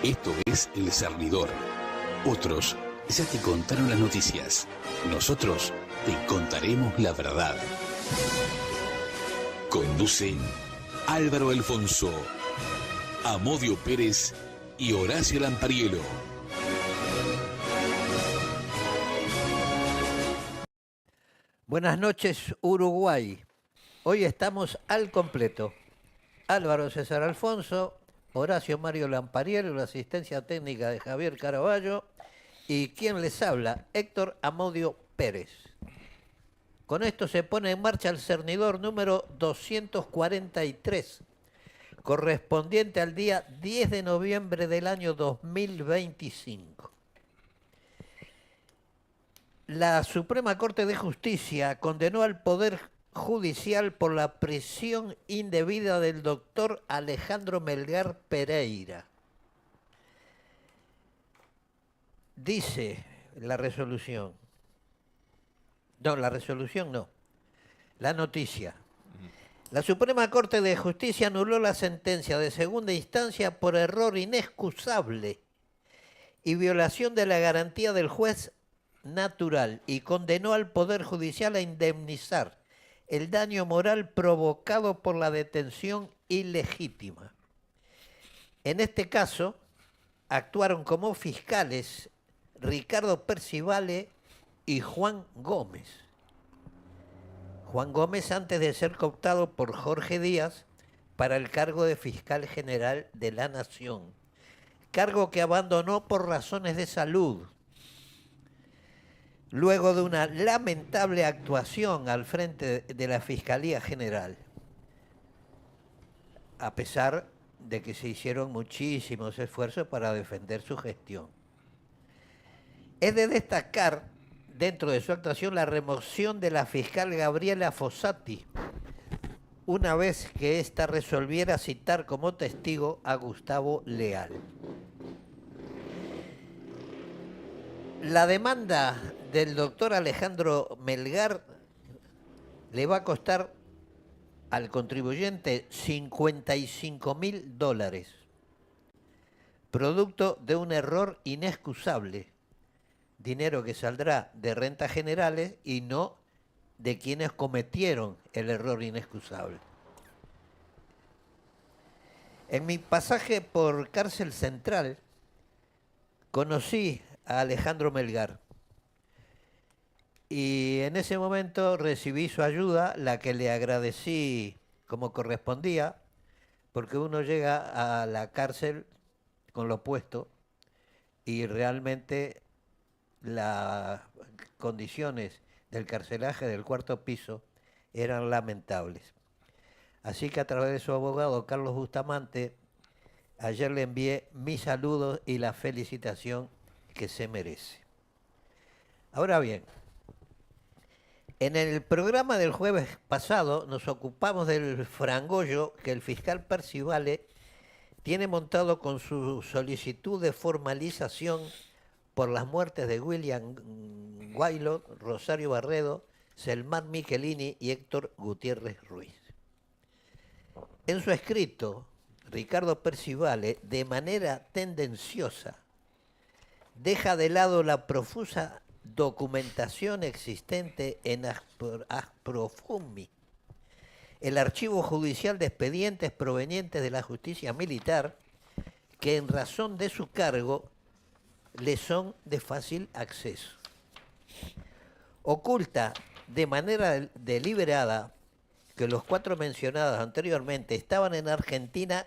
Esto es El Cernidor. Otros ya te contaron las noticias. Nosotros te contaremos la verdad. Conducen Álvaro Alfonso, Amodio Pérez y Horacio Lampariello. Buenas noches, Uruguay. Hoy estamos al completo. Álvaro César Alfonso, Horacio Mario Lampariello, la asistencia técnica de Javier Caraballo y quien les habla, Héctor Amodio Pérez. Con esto se pone en marcha el cernidor número 243, correspondiente al día 10 de noviembre del año 2025. La Suprema Corte de Justicia condenó al Poder Judicial por la prisión indebida del doctor Alejandro Melgar Pereira. Dice la resolución. No, la resolución no. La noticia. La Suprema Corte de Justicia anuló la sentencia de segunda instancia por error inexcusable y violación de la garantía del juez natural y condenó al Poder Judicial a indemnizar el daño moral provocado por la detención ilegítima. En este caso, actuaron como fiscales Ricardo Percivale y Juan Gómez. Juan Gómez antes de ser cooptado por Jorge Díaz para el cargo de fiscal general de la Nación, cargo que abandonó por razones de salud, luego de una lamentable actuación al frente de la Fiscalía General, a pesar de que se hicieron muchísimos esfuerzos para defender su gestión. Es de destacar, dentro de su actuación, la remoción de la fiscal Gabriela Fossati, una vez que ésta resolviera citar como testigo a Gustavo Leal. La demanda del doctor Alejandro Melgar le va a costar al contribuyente $55.000, producto de un error inexcusable, dinero que saldrá de rentas generales y no de quienes cometieron el error inexcusable. En mi pasaje por Cárcel Central conocí a Alejandro Melgar y en ese momento recibí su ayuda, la que le agradecí como correspondía, porque uno llega a la cárcel con lo puesto y realmente las condiciones del carcelaje del cuarto piso eran lamentables. Así que a través de su abogado, Carlos Bustamante, ayer le envié mis saludos y la felicitación que se merece. Ahora bien, en el programa del jueves pasado nos ocupamos del frangollo que el fiscal Percivale tiene montado con su solicitud de formalización por las muertes de William Guaylot, Rosario Barredo, Selmán Michelini y Héctor Gutiérrez Ruiz. En su escrito, Ricardo Percivale, de manera tendenciosa, deja de lado la profusa documentación existente en Asprofumi, el archivo judicial de expedientes provenientes de la justicia militar, que en razón de su cargo le son de fácil acceso. Oculta de manera deliberada que los cuatro mencionados anteriormente estaban en Argentina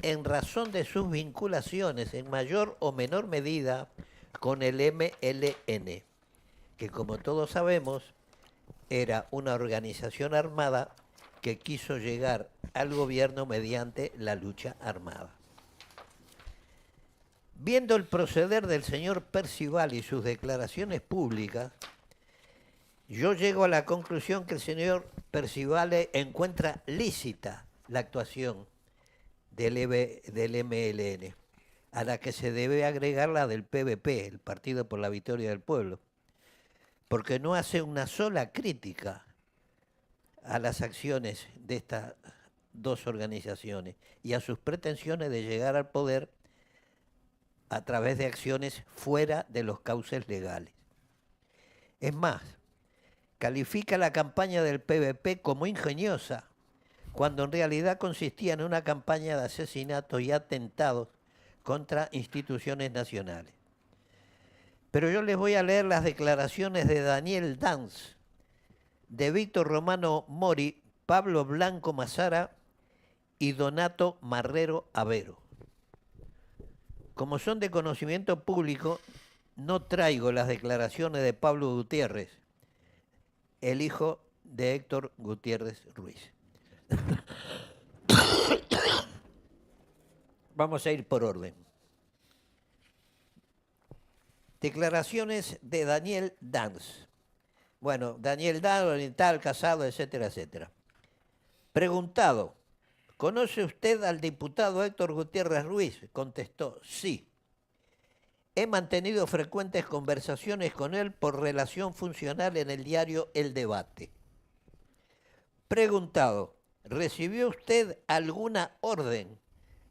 en razón de sus vinculaciones en mayor o menor medida con el MLN, que como todos sabemos era una organización armada que quiso llegar al gobierno mediante la lucha armada. Viendo el proceder del señor Percivale y sus declaraciones públicas, yo llego a la conclusión que el señor Percivale encuentra lícita la actuación del MLN, a la que se debe agregar la del PVP, el Partido por la Victoria del Pueblo, porque no hace una sola crítica a las acciones de estas dos organizaciones y a sus pretensiones de llegar al poder a través de acciones fuera de los cauces legales. Es más, califica la campaña del PVP como ingeniosa, cuando en realidad consistía en una campaña de asesinatos y atentados contra instituciones nacionales. Pero yo les voy a leer las declaraciones de Daniel Danz, de Víctor Romano Mori, Pablo Blanco Mazara y Donato Marrero Avero. Como son de conocimiento público, no traigo las declaraciones de Pablo Gutiérrez, el hijo de Héctor Gutiérrez Ruiz. Vamos a ir por orden. Declaraciones de Daniel Danz. Bueno, Daniel Danz, oriental, casado, etcétera, etcétera. Preguntado, ¿conoce usted al diputado Héctor Gutiérrez Ruiz? Contestó, sí. He mantenido frecuentes conversaciones con él por relación funcional en el diario El Debate. Preguntado, ¿recibió usted alguna orden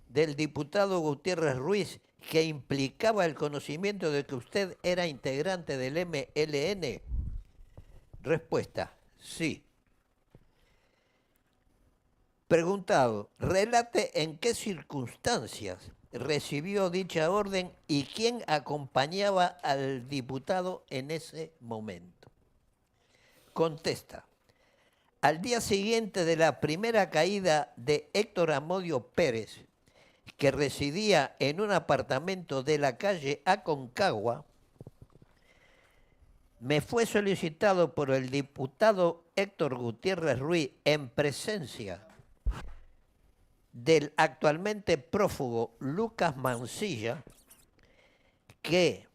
del diputado Gutiérrez Ruiz que implicaba el conocimiento de que usted era integrante del MLN? Respuesta, sí. Preguntado, relate en qué circunstancias recibió dicha orden y quién acompañaba al diputado en ese momento. Contesta, al día siguiente de la primera caída de Héctor Amodio Pérez, que residía en un apartamento de la calle Aconcagua, me fue solicitado por el diputado Héctor Gutiérrez Ruiz en presencia del actualmente prófugo Lucas Mancilla que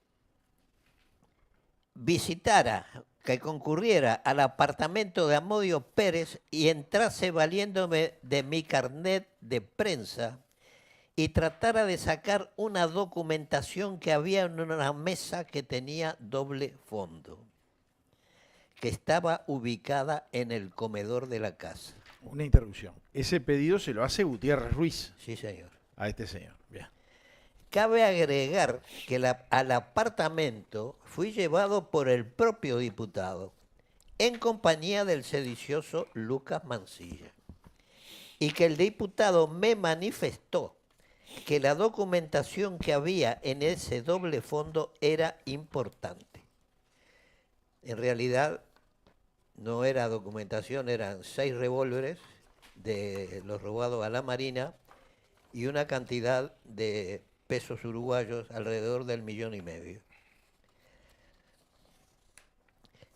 visitara, que concurriera al apartamento de Amodio Pérez y entrase valiéndome de mi carnet de prensa y tratara de sacar una documentación que había en una mesa que tenía doble fondo, que estaba ubicada en el comedor de la casa. Una interrupción. Ese pedido se lo hace Gutiérrez Ruiz. Sí, señor. A este señor. Bien. Cabe agregar que al apartamento fui llevado por el propio diputado en compañía del sedicioso Lucas Mancilla y que el diputado me manifestó que la documentación que había en ese doble fondo era importante. En realidad no era documentación, eran 6 revólveres de los robados a la Marina y una cantidad de pesos uruguayos alrededor del 1,5 millones.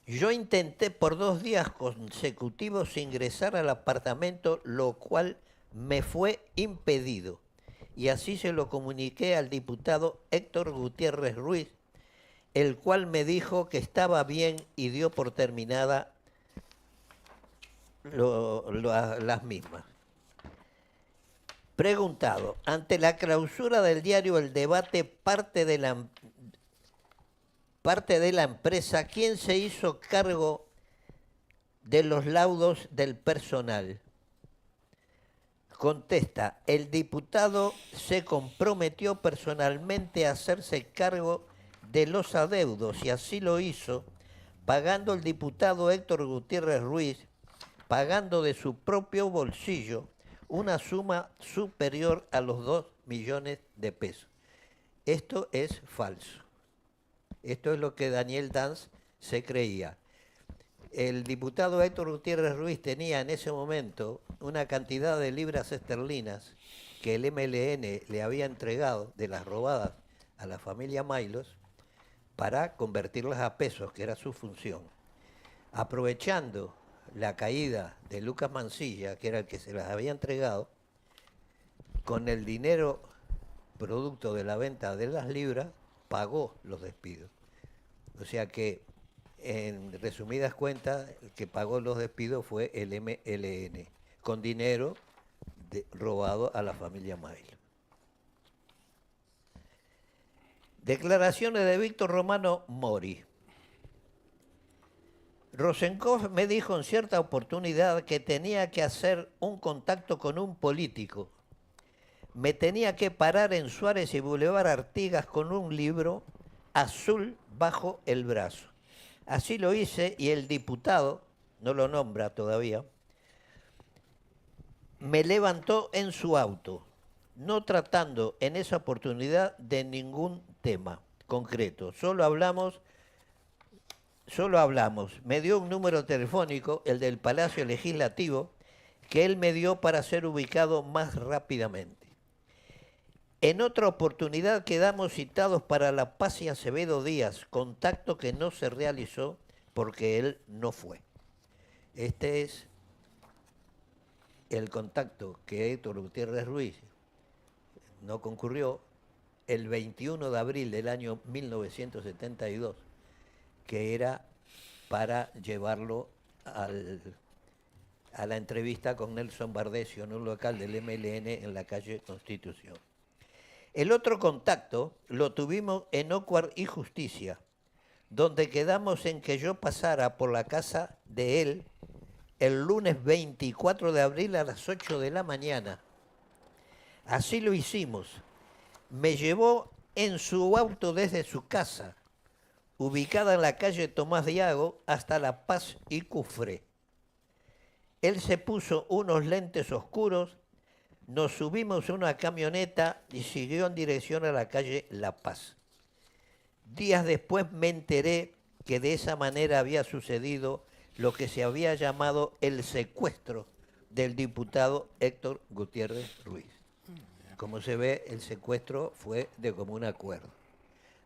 Yo intenté por 2 días consecutivos ingresar al apartamento, lo cual me fue impedido. Y así se lo comuniqué al diputado Héctor Gutiérrez Ruiz, el cual me dijo que estaba bien y dio por terminada las mismas. Preguntado, ante la clausura del diario El Debate, parte de la empresa, ¿quién se hizo cargo de los laudos del personal? Contesta, el diputado se comprometió personalmente a hacerse cargo de los adeudos y así lo hizo, pagando el diputado Héctor Gutiérrez Ruiz, pagando de su propio bolsillo una suma superior a los 2 millones de pesos. Esto es falso. Esto es lo que Daniel Danz se creía. El diputado Héctor Gutiérrez Ruiz tenía en ese momento una cantidad de libras esterlinas que el MLN le había entregado de las robadas a la familia Maylos para convertirlas a pesos, que era su función. Aprovechando la caída de Lucas Mancilla, que era el que se las había entregado, con el dinero producto de la venta de las libras, pagó los despidos. O sea que, en resumidas cuentas, el que pagó los despidos fue el MLN, con dinero robado a la familia Maylo. Declaraciones de Víctor Romano Mori. Rosenkopf me dijo en cierta oportunidad que tenía que hacer un contacto con un político. me tenía que parar en Suárez y Boulevard Artigas con un libro azul bajo el brazo. Así lo hice y el diputado, no lo nombra todavía, me levantó en su auto, no tratando en esa oportunidad de ningún tema concreto. Solo hablamos, me dio un número telefónico, el del Palacio Legislativo, que él me dio para ser ubicado más rápidamente. En otra oportunidad quedamos citados para La Paz y Acevedo Díaz, contacto que no se realizó porque él no fue. Este es el contacto que Héctor Gutiérrez Ruiz no concurrió el 21 de abril del año 1972, que era para llevarlo a la entrevista con Nelson Bardesio en un local del MLN en la calle Constitución. El otro contacto lo tuvimos en Ocuar y Justicia, donde quedamos en que yo pasara por la casa de él el lunes 24 de abril a las 8 de la mañana. Así lo hicimos. Me llevó en su auto desde su casa, ubicada en la calle Tomás Diago, hasta La Paz y Cufré. Él se puso unos lentes oscuros, nos subimos a una camioneta y siguió en dirección a la calle La Paz. Días después me enteré que de esa manera había sucedido lo que se había llamado el secuestro del diputado Héctor Gutiérrez Ruiz. Como se ve, el secuestro fue de común acuerdo.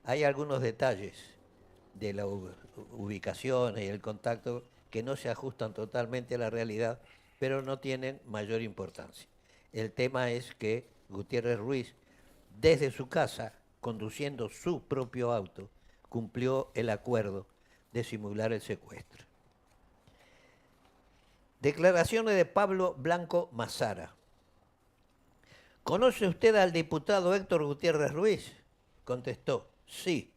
Hay algunos detalles de la ubicación y el contacto que no se ajustan totalmente a la realidad, pero no tienen mayor importancia. El tema es que Gutiérrez Ruiz, desde su casa, conduciendo su propio auto, cumplió el acuerdo de simular el secuestro. Declaraciones de Pablo Blanco Mazara. ¿Conoce usted al diputado Héctor Gutiérrez Ruiz? Contestó, sí,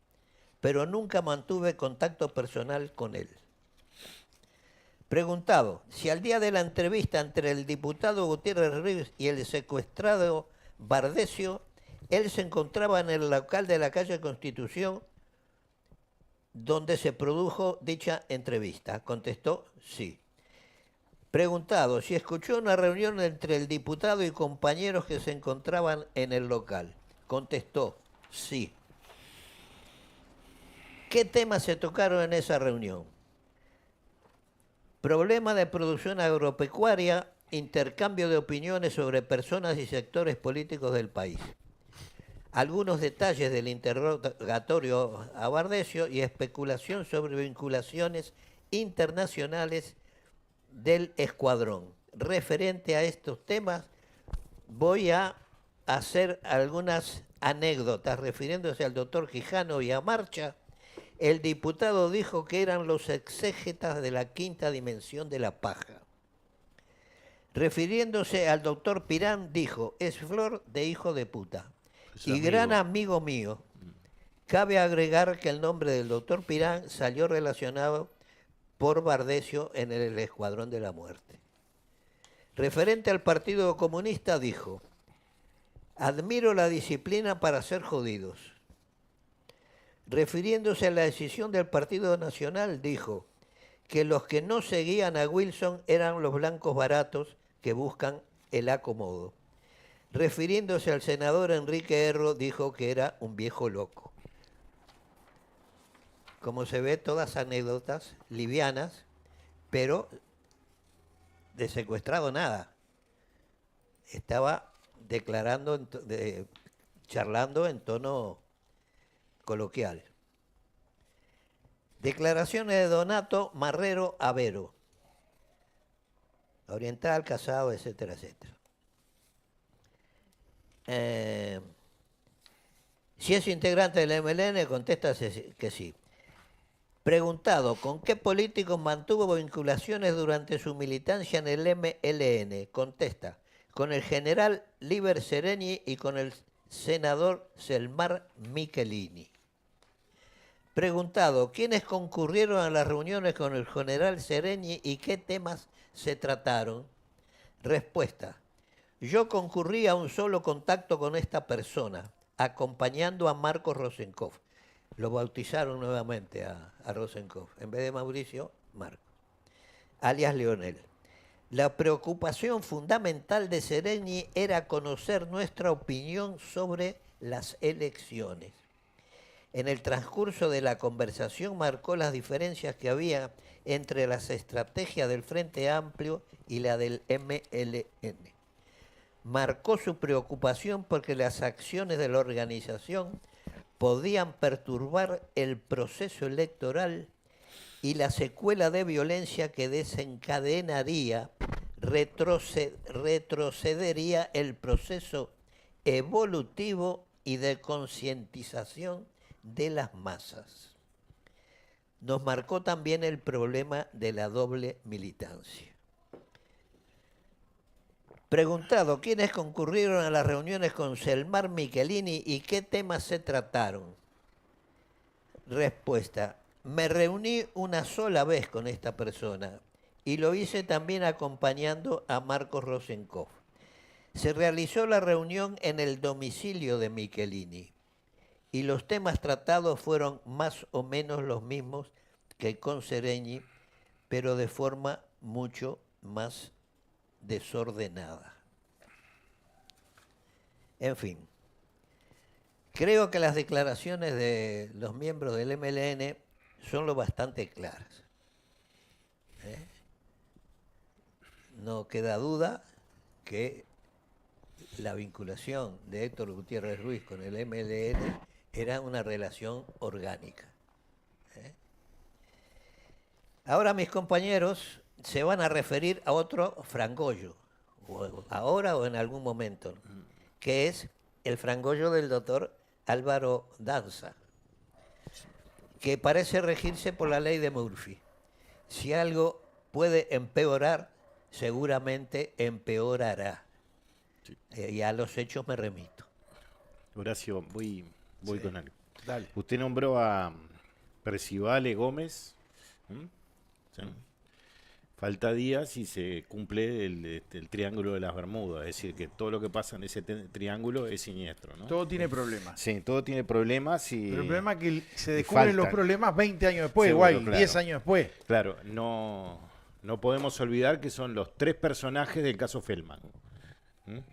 pero nunca mantuve contacto personal con él. Preguntado si al día de la entrevista entre el diputado Gutiérrez Ruiz y el secuestrado Bardesio, él se encontraba en el local de la calle Constitución donde se produjo dicha entrevista. Contestó sí. Preguntado si escuchó una reunión entre el diputado y compañeros que se encontraban en el local. Contestó sí. ¿Qué temas se tocaron en esa reunión? Problema de producción agropecuaria, intercambio de opiniones sobre personas y sectores políticos del país. Algunos detalles del interrogatorio a Bardesio y especulación sobre vinculaciones internacionales del escuadrón. Referente a estos temas, voy a hacer algunas anécdotas refiriéndose al doctor Quijano y a Marcha. El diputado dijo que eran los exégetas de la quinta dimensión de la paja. Refiriéndose al doctor Pirán, dijo, es flor de hijo de puta. Es y amigo. Gran amigo mío. Cabe agregar que el nombre del doctor Pirán salió relacionado por Bardesio en el Escuadrón de la Muerte. Referente al Partido Comunista, dijo, admiro la disciplina para ser jodidos. Refiriéndose a la decisión del Partido Nacional, dijo que los que no seguían a Wilson eran los blancos baratos que buscan el acomodo. Refiriéndose al senador Enrique Erro, dijo que era un viejo loco. Como se ve, todas anécdotas livianas, pero de secuestrado nada. Estaba declarando, charlando en tono coloquial. Declaraciones de Donato Marrero Avero. Oriental, casado, etcétera, etcétera. Si es integrante del MLN, contesta que sí. Preguntado, ¿con qué políticos mantuvo vinculaciones durante su militancia en el MLN? Contesta, con el general Liber Sereni y con el senador Selmar Michelini. Preguntado, ¿quiénes concurrieron a las reuniones con el general Sereni y qué temas se trataron? Respuesta, Yo concurrí a un solo contacto con esta persona, acompañando a Marcos Rosenkopf. Lo bautizaron nuevamente a Rosenkopf. En vez de Mauricio, Marcos, alias Leonel. La preocupación fundamental de Seregni era conocer nuestra opinión sobre las elecciones. En el transcurso de la conversación marcó las diferencias que había entre las estrategias del Frente Amplio y la del MLN. Marcó su preocupación porque las acciones de la organización podían perturbar el proceso electoral y la secuela de violencia que desencadenaría retrocedería el proceso evolutivo y de concientización de las masas. Nos marcó también el problema de la doble militancia. Preguntado quiénes concurrieron a las reuniones con Selmar Michelini y qué temas se trataron. Respuesta: me reuní una sola vez con esta persona y lo hice también acompañando a Marcos Rosenkopf. Se realizó la reunión en el domicilio de Michelini y los temas tratados fueron más o menos los mismos que con Seregni, pero de forma mucho más desordenada. En fin, creo que las declaraciones de los miembros del MLN son lo bastante claras. No queda duda que la vinculación de Héctor Gutiérrez Ruiz con el MLN era una relación orgánica. Ahora mis compañeros se van a referir a otro Frangollo, ahora o en algún momento, que es el Frangollo del doctor Álvaro Danza, que parece regirse por la ley de Murphy. Si algo puede empeorar, seguramente empeorará. Sí. Y a los hechos me remito. Horacio, voy Sí. con algo. Dale. Usted nombró a Percivale Gómez. ¿Sí? Falta días y se cumple el triángulo de las Bermudas. Es decir, que todo lo que pasa en ese triángulo es siniestro, ¿no? Todo tiene problemas. Sí, todo tiene problemas y... Pero el problema es que se y descubren los faltan. problemas 20 años después, Seguro, igual, claro. 10 años después. Claro, no podemos olvidar que son los 3 personajes del caso Feldman.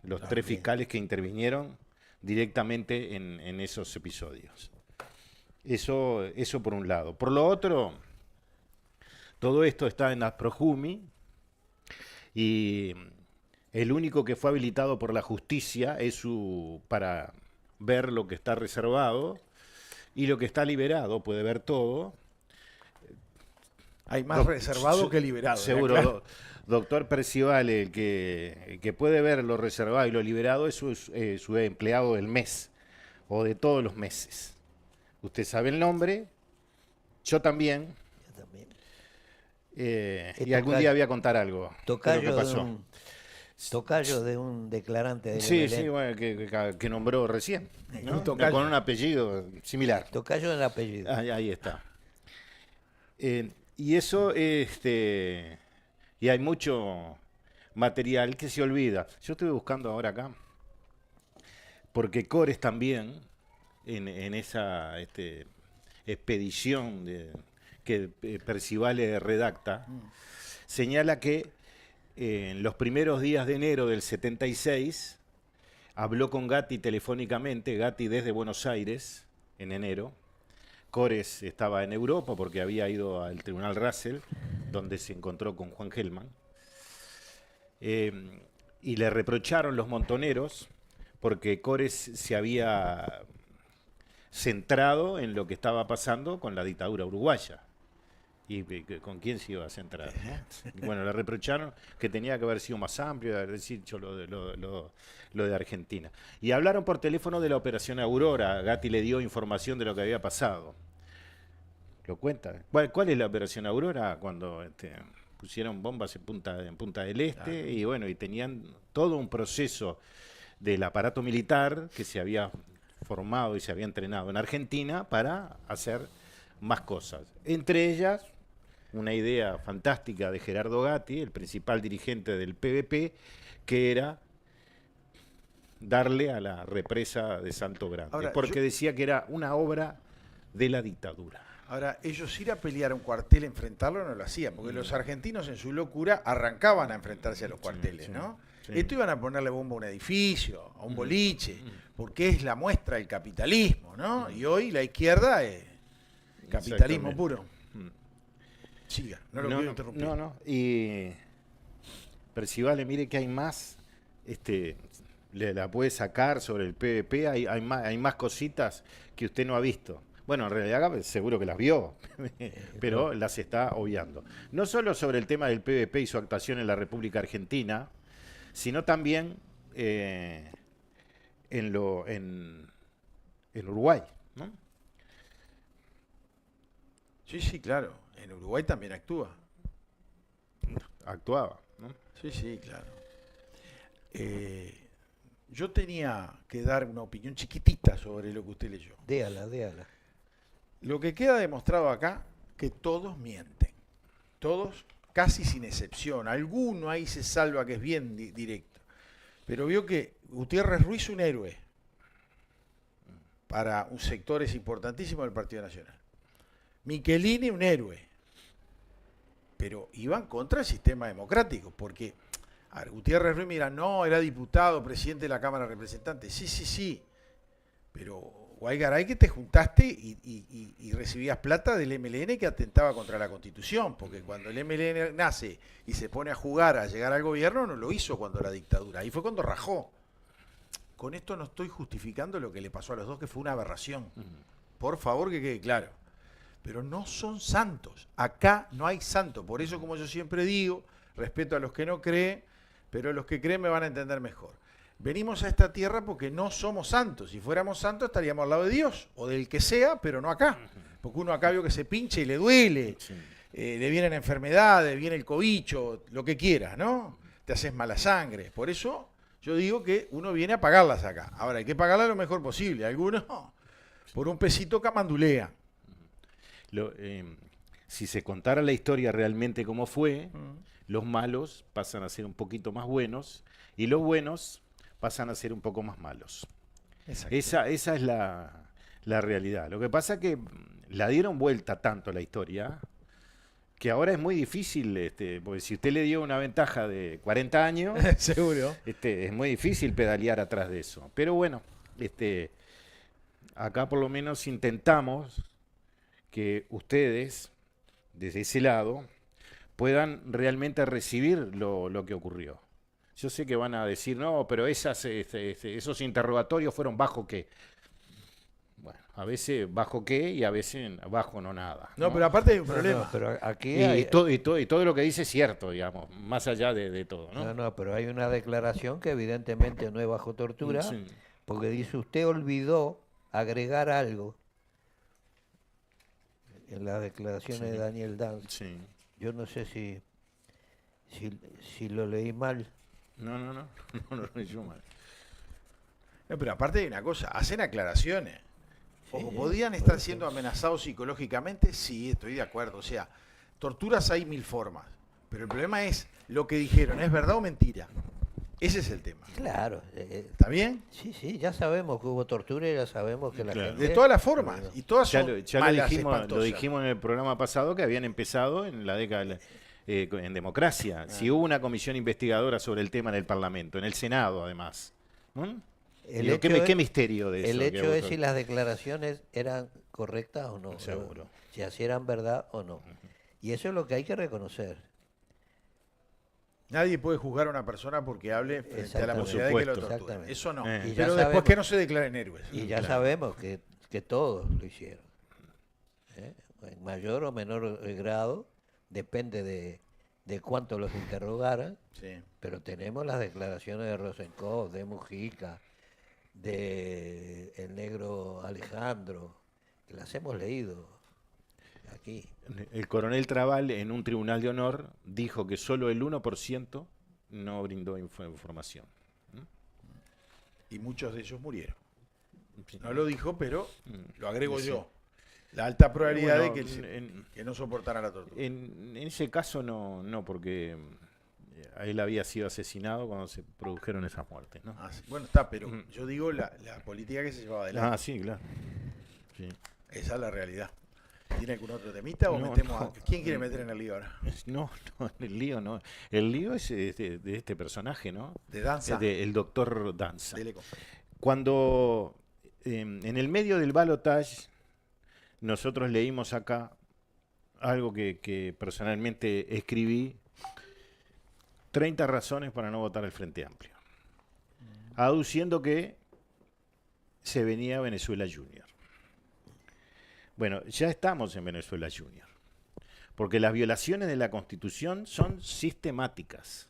Los 3 fiscales que intervinieron directamente en esos episodios. Eso por un lado. Por lo otro, todo esto está en Asprojumi y el único que fue habilitado por la justicia es para ver lo que está reservado y lo que está liberado, puede ver todo. Hay más reservado que liberado. Seguro, Claro. doctor Percivale, el que puede ver lo reservado y lo liberado es su empleado del mes o de todos los meses. Usted sabe el nombre, yo también, Yo también. y algún día voy a contar algo de lo que Tocayo pasó. tocayo de un declarante del Sí, MLN. sí, bueno, que nombró recién, ¿no? Un tocayo. Con un apellido similar. Tocayo en el apellido. Ahí está. Y eso, y hay mucho material que se olvida. Yo estuve buscando ahora acá, porque Cores también, en esa expedición que Percivale redacta, señala que en los primeros días de enero del 76 habló con Gatti telefónicamente, Gatti desde Buenos Aires, en enero. Cores estaba en Europa porque había ido al Tribunal Russell, donde se encontró con Juan Gelman. Y le reprocharon los montoneros porque Cores se había centrado en lo que estaba pasando con la dictadura uruguaya. ¿Y con quién se iba a centrar? ¿No? Y bueno, le reprocharon que tenía que haber sido más amplio, de haber dicho lo de Argentina. Y hablaron por teléfono de la operación Aurora. Gatti le dio información de lo que había pasado. ¿Lo cuenta? ¿Cuál es la operación Aurora? Cuando pusieron bombas en Punta del Este, claro. Y bueno, y tenían todo un proceso del aparato militar que se había formado y se había entrenado en Argentina para hacer más cosas. Entre ellas, una idea fantástica de Gerardo Gatti, el principal dirigente del PVP, que era darle a la represa de Salto Grande, Ahora, porque decía que era una obra de la dictadura. Ahora, ellos ir a pelear a un cuartel, enfrentarlo, no lo hacían, porque los argentinos en su locura arrancaban a enfrentarse a los cuarteles, sí, ¿no? sí. Esto iban a ponerle bomba a un edificio, a un boliche, porque es la muestra del capitalismo, ¿no? Y hoy la izquierda es capitalismo Exactamente. puro. Siga, no lo quiero interrumpir. No. Y Percivale, mire que hay más, le la puede sacar sobre el PVP, hay más cositas que usted no ha visto. Bueno, en realidad seguro que las vio, pero las está obviando. No solo sobre el tema del PVP y su actuación en la República Argentina, sino también en Uruguay, ¿no? Sí, claro. En Uruguay también actúa. Actuaba, ¿no? Sí, claro. Yo tenía que dar una opinión chiquitita sobre lo que usted leyó. Déala. Lo que queda demostrado acá, que todos mienten. Todos, casi sin excepción. Alguno ahí se salva que es bien directo. Pero vio que Gutiérrez Ruiz un héroe para un sectores importantísimos del Partido Nacional. Michelini un héroe. Pero iban contra el sistema democrático, porque a ver, Gutiérrez Ruiz mira, no, era diputado, presidente de la Cámara de Representantes. Sí. Pero Guaygaray, que te juntaste y recibías plata del MLN que atentaba contra la Constitución, porque cuando el MLN nace y se pone a jugar a llegar al gobierno, no lo hizo cuando la dictadura, ahí fue cuando rajó. Con esto no estoy justificando lo que le pasó a los dos, que fue una aberración. Por favor, que quede claro. Pero no son santos. Acá no hay santos. Por eso, como yo siempre digo, respeto a los que no creen, pero los que creen me van a entender mejor. Venimos a esta tierra porque no somos santos. Si fuéramos santos estaríamos al lado de Dios, o del que sea, pero no acá. Porque uno acá vio que se pincha y le duele, Sí. le vienen enfermedades, viene el cobicho, lo que quieras, ¿no? Te haces mala sangre. Por eso yo digo que uno viene a pagarlas acá. Ahora, hay que pagarlas lo mejor posible. Algunos, por un pesito, camandulean. Si se contara la historia realmente como fue, los malos pasan a ser un poquito más buenos y los buenos pasan a ser un poco más malos. Exacto. Esa es la realidad. Lo que pasa es que la dieron vuelta tanto la historia que ahora es muy difícil, porque si usted le dio una ventaja de 40 años, Seguro. es muy difícil pedalear atrás de eso. Pero bueno, acá por lo menos intentamos que ustedes, desde ese lado, puedan realmente recibir lo que ocurrió. Yo sé que van a decir, no, pero esos interrogatorios fueron bajo qué. Bueno, a veces bajo qué y a veces bajo no nada. No, pero aparte hay un No, problema. pero aquí Y, hay, todo lo que dice es cierto, digamos, más allá de todo, ¿no? no, pero hay una declaración que evidentemente no es bajo tortura, Sí. porque dice, usted olvidó agregar algo en las declaraciones de Daniel Danz. Sí. Yo no sé si lo leí mal. No lo leyó mal. No, pero aparte hay una cosa, hacen aclaraciones. Ojo, Sí, ¿podían por estar eso. siendo amenazados psicológicamente? Sí, estoy de acuerdo. O sea, torturas hay mil formas. Pero el problema es lo que dijeron, ¿es verdad o mentira? Ese es el tema. Claro, ¿Está bien? sí, ya sabemos que hubo tortura y ya sabemos que la Claro. gente... De todas las formas. Y todas Ya, son lo malas, dijimos, espantosas. en el programa pasado que habían empezado en la década en democracia. Si hubo una comisión investigadora sobre el tema en el Parlamento, en el Senado además. ¿Mm? El Digo, hecho ¿qué es- misterio de eso? El que hecho es vos- si las declaraciones eran correctas o no. Seguro. Si así eran verdad o no. Y eso es lo que hay que reconocer. Nadie puede juzgar a una persona porque hable frente a la Exactamente. posibilidad de que lo Por torturen. supuesto. Eso no. Y ya Pero después sabemos- que no se declaren héroes. Y ya Claro. sabemos que todos lo hicieron. En mayor o menor grado, depende de cuánto los interrogaran, Sí. pero tenemos las declaraciones de Rosenkopf, de Mujica, de el negro Alejandro, que las hemos leído aquí. El coronel Trabal en un tribunal de honor dijo que solo el 1% no brindó información. Y muchos de ellos murieron. No lo dijo, pero lo agrego Sí. yo. La alta probabilidad Bueno, de que no soportaran la tortura. En ese caso no, porque él había sido asesinado cuando se produjeron esas muertes, ¿no? Sí. Bueno, está, pero yo digo la política que se llevaba adelante. Sí, claro. Sí. Esa es la realidad. ¿Tiene algún otro temita o No, metemos no. a... ¿Quién quiere meter en el lío ahora? No, el lío no. El lío es de este personaje, ¿no? De Danza. El doctor Danza. Dele con- Cuando en el medio del balotage, nosotros leímos acá algo que personalmente escribí, 30 razones para no votar al Frente Amplio, aduciendo que se venía Venezuela Junior. Bueno, ya estamos en Venezuela Junior, porque las violaciones de la Constitución son sistemáticas.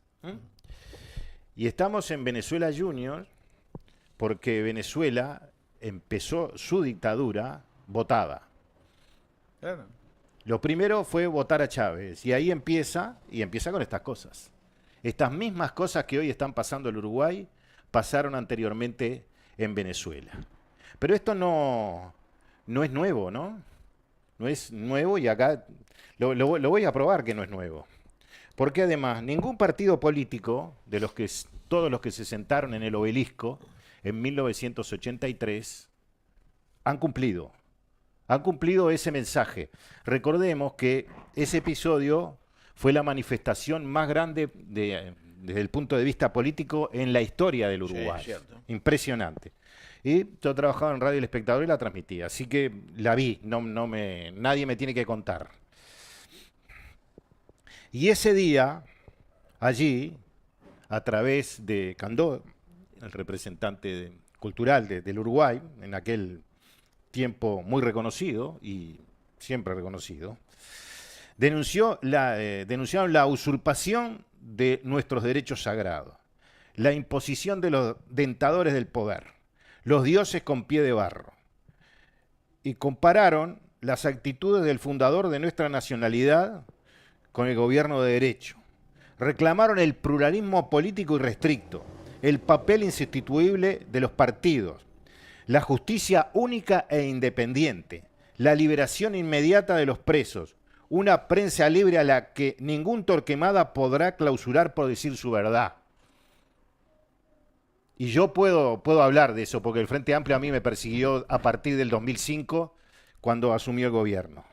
Y estamos en Venezuela Junior porque Venezuela empezó su dictadura votada. Claro. Lo primero fue votar a Chávez, y ahí empieza con estas cosas. Estas mismas cosas que hoy están pasando en Uruguay, pasaron anteriormente en Venezuela. Pero esto no es nuevo, ¿no? No es nuevo, y acá lo voy a probar que no es nuevo. Porque además, ningún partido político, todos los que se sentaron en el Obelisco en 1983, han cumplido ese mensaje. Recordemos que ese episodio fue la manifestación más grande desde el punto de vista político en la historia del Uruguay. Sí, cierto. Impresionante. Y yo trabajaba en Radio El Espectador y la transmitía, así que la vi, nadie me tiene que contar. Y ese día, allí, a través de Candó, el representante cultural del Uruguay, en aquel tiempo muy reconocido y siempre reconocido, denunciaron la usurpación de nuestros derechos sagrados, la imposición de los dentadores del poder, los dioses con pie de barro, y compararon las actitudes del fundador de nuestra nacionalidad con el gobierno de derecho. Reclamaron el pluralismo político irrestricto, el papel insustituible de los partidos, la justicia única e independiente, la liberación inmediata de los presos, una prensa libre a la que ningún Torquemada podrá clausurar por decir su verdad. Y yo puedo hablar de eso, porque el Frente Amplio a mí me persiguió a partir del 2005, cuando asumió el gobierno.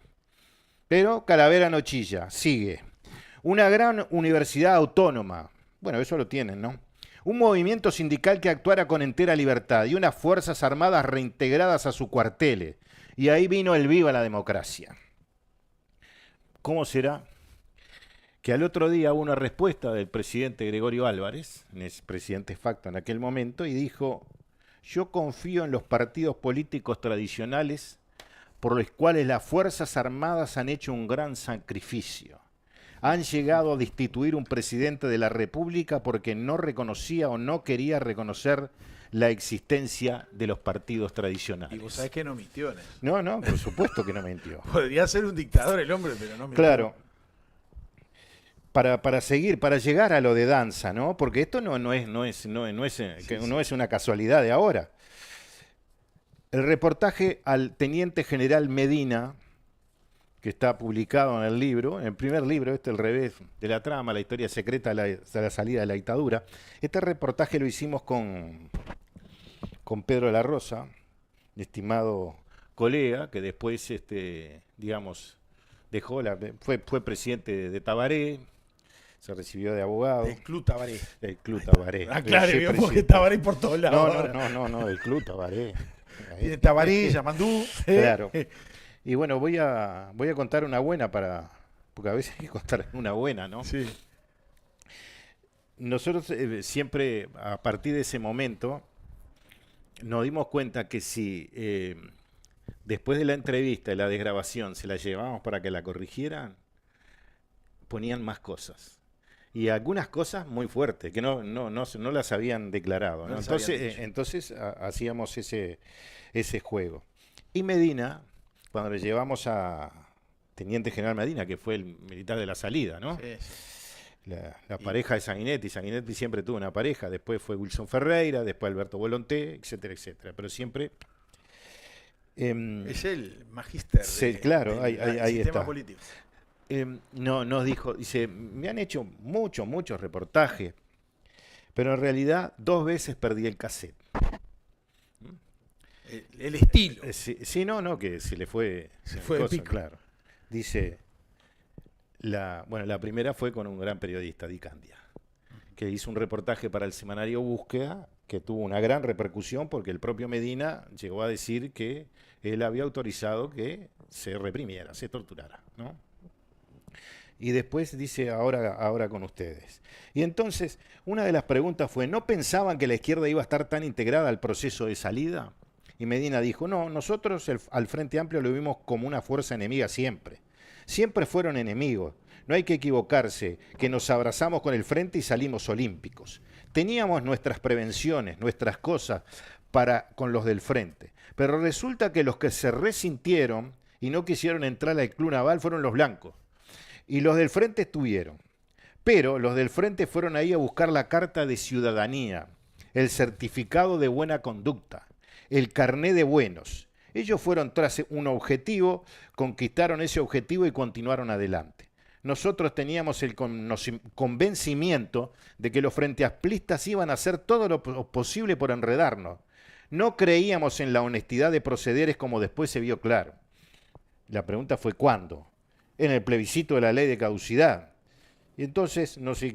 Pero Calavera no chilla, sigue. Una gran universidad autónoma, bueno, eso lo tienen, ¿no? Un movimiento sindical que actuara con entera libertad y unas fuerzas armadas reintegradas a sus cuarteles. Y ahí vino el viva la democracia. ¿Cómo será que al otro día hubo una respuesta del presidente Gregorio Álvarez, presidente facto en aquel momento, y dijo: yo confío en los partidos políticos tradicionales por los cuales las Fuerzas Armadas han hecho un gran sacrificio? Han llegado a destituir un presidente de la República porque no reconocía o no quería reconocer la existencia de los partidos tradicionales. Y vos sabés que no mintió en eso. No, por supuesto que no mintió. Podría ser un dictador el hombre, pero no mintió. Claro. Para llegar a lo de Danza, ¿no? Porque esto no es una casualidad de ahora. El reportaje al teniente general Medina, que está publicado en el libro, en el primer libro, el revés de la trama, la historia secreta de la salida de la dictadura. Este reportaje lo hicimos con Pedro de la Rosa, estimado colega, que después, fue presidente de Tabaré, se recibió de abogado. Del Club Tabaré. Del Club Tabaré. Claro, vemos que Tabaré por todos lados. No, del Club Tabaré. Tiene Tabaré, Yamandú. Claro. Y bueno, voy a contar una buena porque a veces hay que contar una buena, ¿no? Sí. Nosotros siempre, a partir de ese momento, nos dimos cuenta que si después de la entrevista y la desgrabación se la llevábamos para que la corrigieran, ponían más cosas. Y algunas cosas muy fuertes, que no las habían declarado, ¿no? Entonces hacíamos ese juego. Y Medina, cuando le llevamos a Teniente General Medina, que fue el militar de la salida, ¿no? Sí. La pareja de Sanguinetti. Sanguinetti siempre tuvo una pareja, después fue Wilson Ferreira, después Alberto Volonté, etcétera, etcétera. Pero siempre... es el magíster claro, del ahí sistema está. político. No, nos dijo, dice, me han hecho muchos reportajes, pero en realidad 2 veces perdí el cassette. El estilo. Sí, no, que se le fue... Se fue de cosa, pico. claro. Dice, la primera fue con un gran periodista, Di Candia, que hizo un reportaje para el semanario Búsqueda, que tuvo una gran repercusión porque el propio Medina llegó a decir que él había autorizado que se reprimiera, se torturara, ¿no? Y después dice, ahora con ustedes. Y entonces, una de las preguntas fue, ¿no pensaban que la izquierda iba a estar tan integrada al proceso de salida? Y Medina dijo, no, nosotros al Frente Amplio lo vimos como una fuerza enemiga siempre. Siempre fueron enemigos. No hay que equivocarse, que nos abrazamos con el Frente y salimos olímpicos. Teníamos nuestras prevenciones, nuestras cosas con los del Frente. Pero resulta que los que se resintieron y no quisieron entrar al Club Naval fueron los blancos. Y los del Frente estuvieron. Pero los del Frente fueron ahí a buscar la carta de ciudadanía, el certificado de buena conducta, el carné de buenos. Ellos fueron tras un objetivo, conquistaron ese objetivo y continuaron adelante. Nosotros teníamos el convencimiento de que los Frente Amplistas iban a hacer todo lo posible por enredarnos. No creíamos en la honestidad de procederes como después se vio claro. La pregunta fue ¿cuándo? En el plebiscito de la ley de caducidad. Y entonces, no sé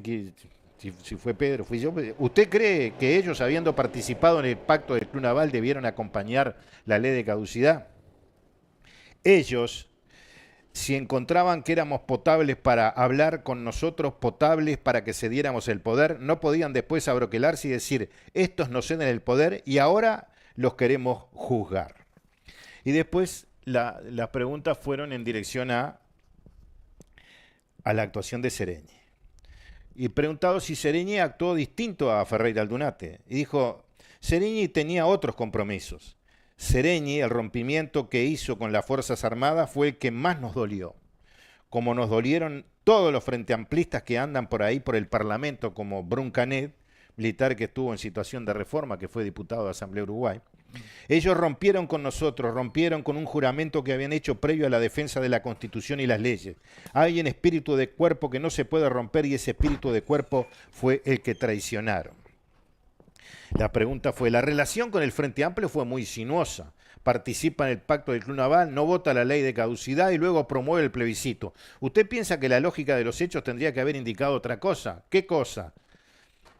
si fue Pedro, fui yo. ¿Usted cree que ellos, habiendo participado en el pacto del Club Naval, debieron acompañar la ley de caducidad? Ellos, si encontraban que éramos potables para hablar con nosotros, potables para que cediéramos el poder, no podían después abroquelarse y decir, estos nos ceden el poder y ahora los queremos juzgar. Y después las preguntas fueron en dirección a la actuación de Sereñi. Y preguntado si Sereñi actuó distinto a Ferreira Aldunate. Y dijo, Sereñi tenía otros compromisos. Sereñi, el rompimiento que hizo con las Fuerzas Armadas fue el que más nos dolió. Como nos dolieron todos los frente amplistas que andan por ahí por el Parlamento, como Bruncanet, militar que estuvo en situación de reforma, que fue diputado de Asamblea Uruguay. Ellos rompieron con nosotros, rompieron con un juramento que habían hecho previo a la defensa de la Constitución y las leyes. Hay un espíritu de cuerpo que no se puede romper y ese espíritu de cuerpo fue el que traicionaron. La pregunta fue, la relación con el Frente Amplio fue muy sinuosa. Participa en el pacto del Club Naval, no vota la ley de caducidad y luego promueve el plebiscito. ¿Usted piensa que la lógica de los hechos tendría que haber indicado otra cosa? ¿Qué cosa?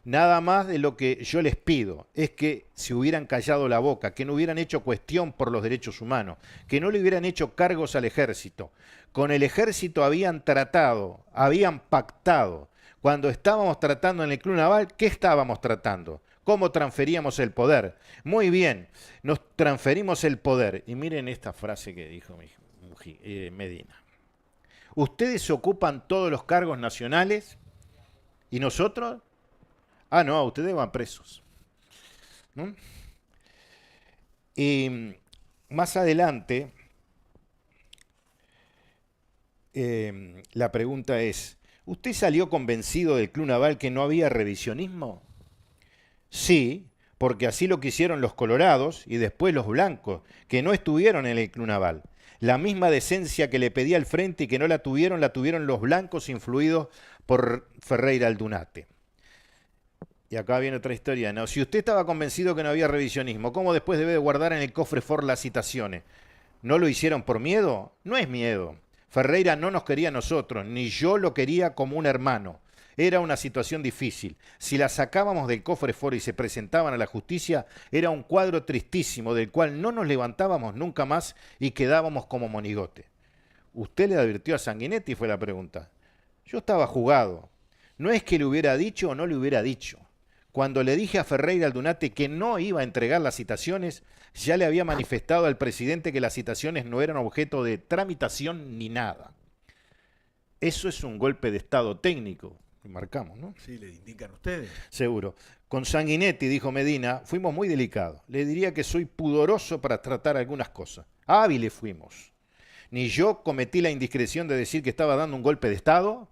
Nada más de lo que yo les pido es que se hubieran callado la boca, que no hubieran hecho cuestión por los derechos humanos, que no le hubieran hecho cargos al ejército. Con el ejército habían tratado, habían pactado. Cuando estábamos tratando en el Club Naval, ¿qué estábamos tratando? ¿Cómo transferíamos el poder? Muy bien, nos transferimos el poder. Y miren esta frase que dijo Medina. Ustedes ocupan todos los cargos nacionales y nosotros... Ah, no, ustedes van presos. ¿No? Y más adelante, la pregunta es, ¿usted salió convencido del Club Naval que no había revisionismo? Sí, porque así lo quisieron los colorados y después los blancos, que no estuvieron en el Club Naval. La misma decencia que le pedía al Frente y que no la tuvieron los blancos influidos por Ferreira Aldunate. Y acá viene otra historia, ¿no? Si usted estaba convencido que no había revisionismo, ¿cómo después debe guardar en el cofre Ford las citaciones? ¿No lo hicieron por miedo? No es miedo. Ferreira no nos quería a nosotros, ni yo lo quería como un hermano. Era una situación difícil. Si las sacábamos del cofre Ford y se presentaban a la justicia, era un cuadro tristísimo del cual no nos levantábamos nunca más y quedábamos como monigote. ¿Usted le advirtió a Sanguinetti? Fue la pregunta. Yo estaba jugado. No es que le hubiera dicho o no le hubiera dicho. Cuando le dije a Ferreira Aldunate que no iba a entregar las citaciones, ya le había manifestado al presidente que las citaciones no eran objeto de tramitación ni nada. Eso es un golpe de Estado técnico. Lo marcamos, ¿no? Sí, le indican ustedes. Seguro. Con Sanguinetti, dijo Medina, fuimos muy delicados. Le diría que soy pudoroso para tratar algunas cosas. Hábiles fuimos. Ni yo cometí la indiscreción de decir que estaba dando un golpe de Estado,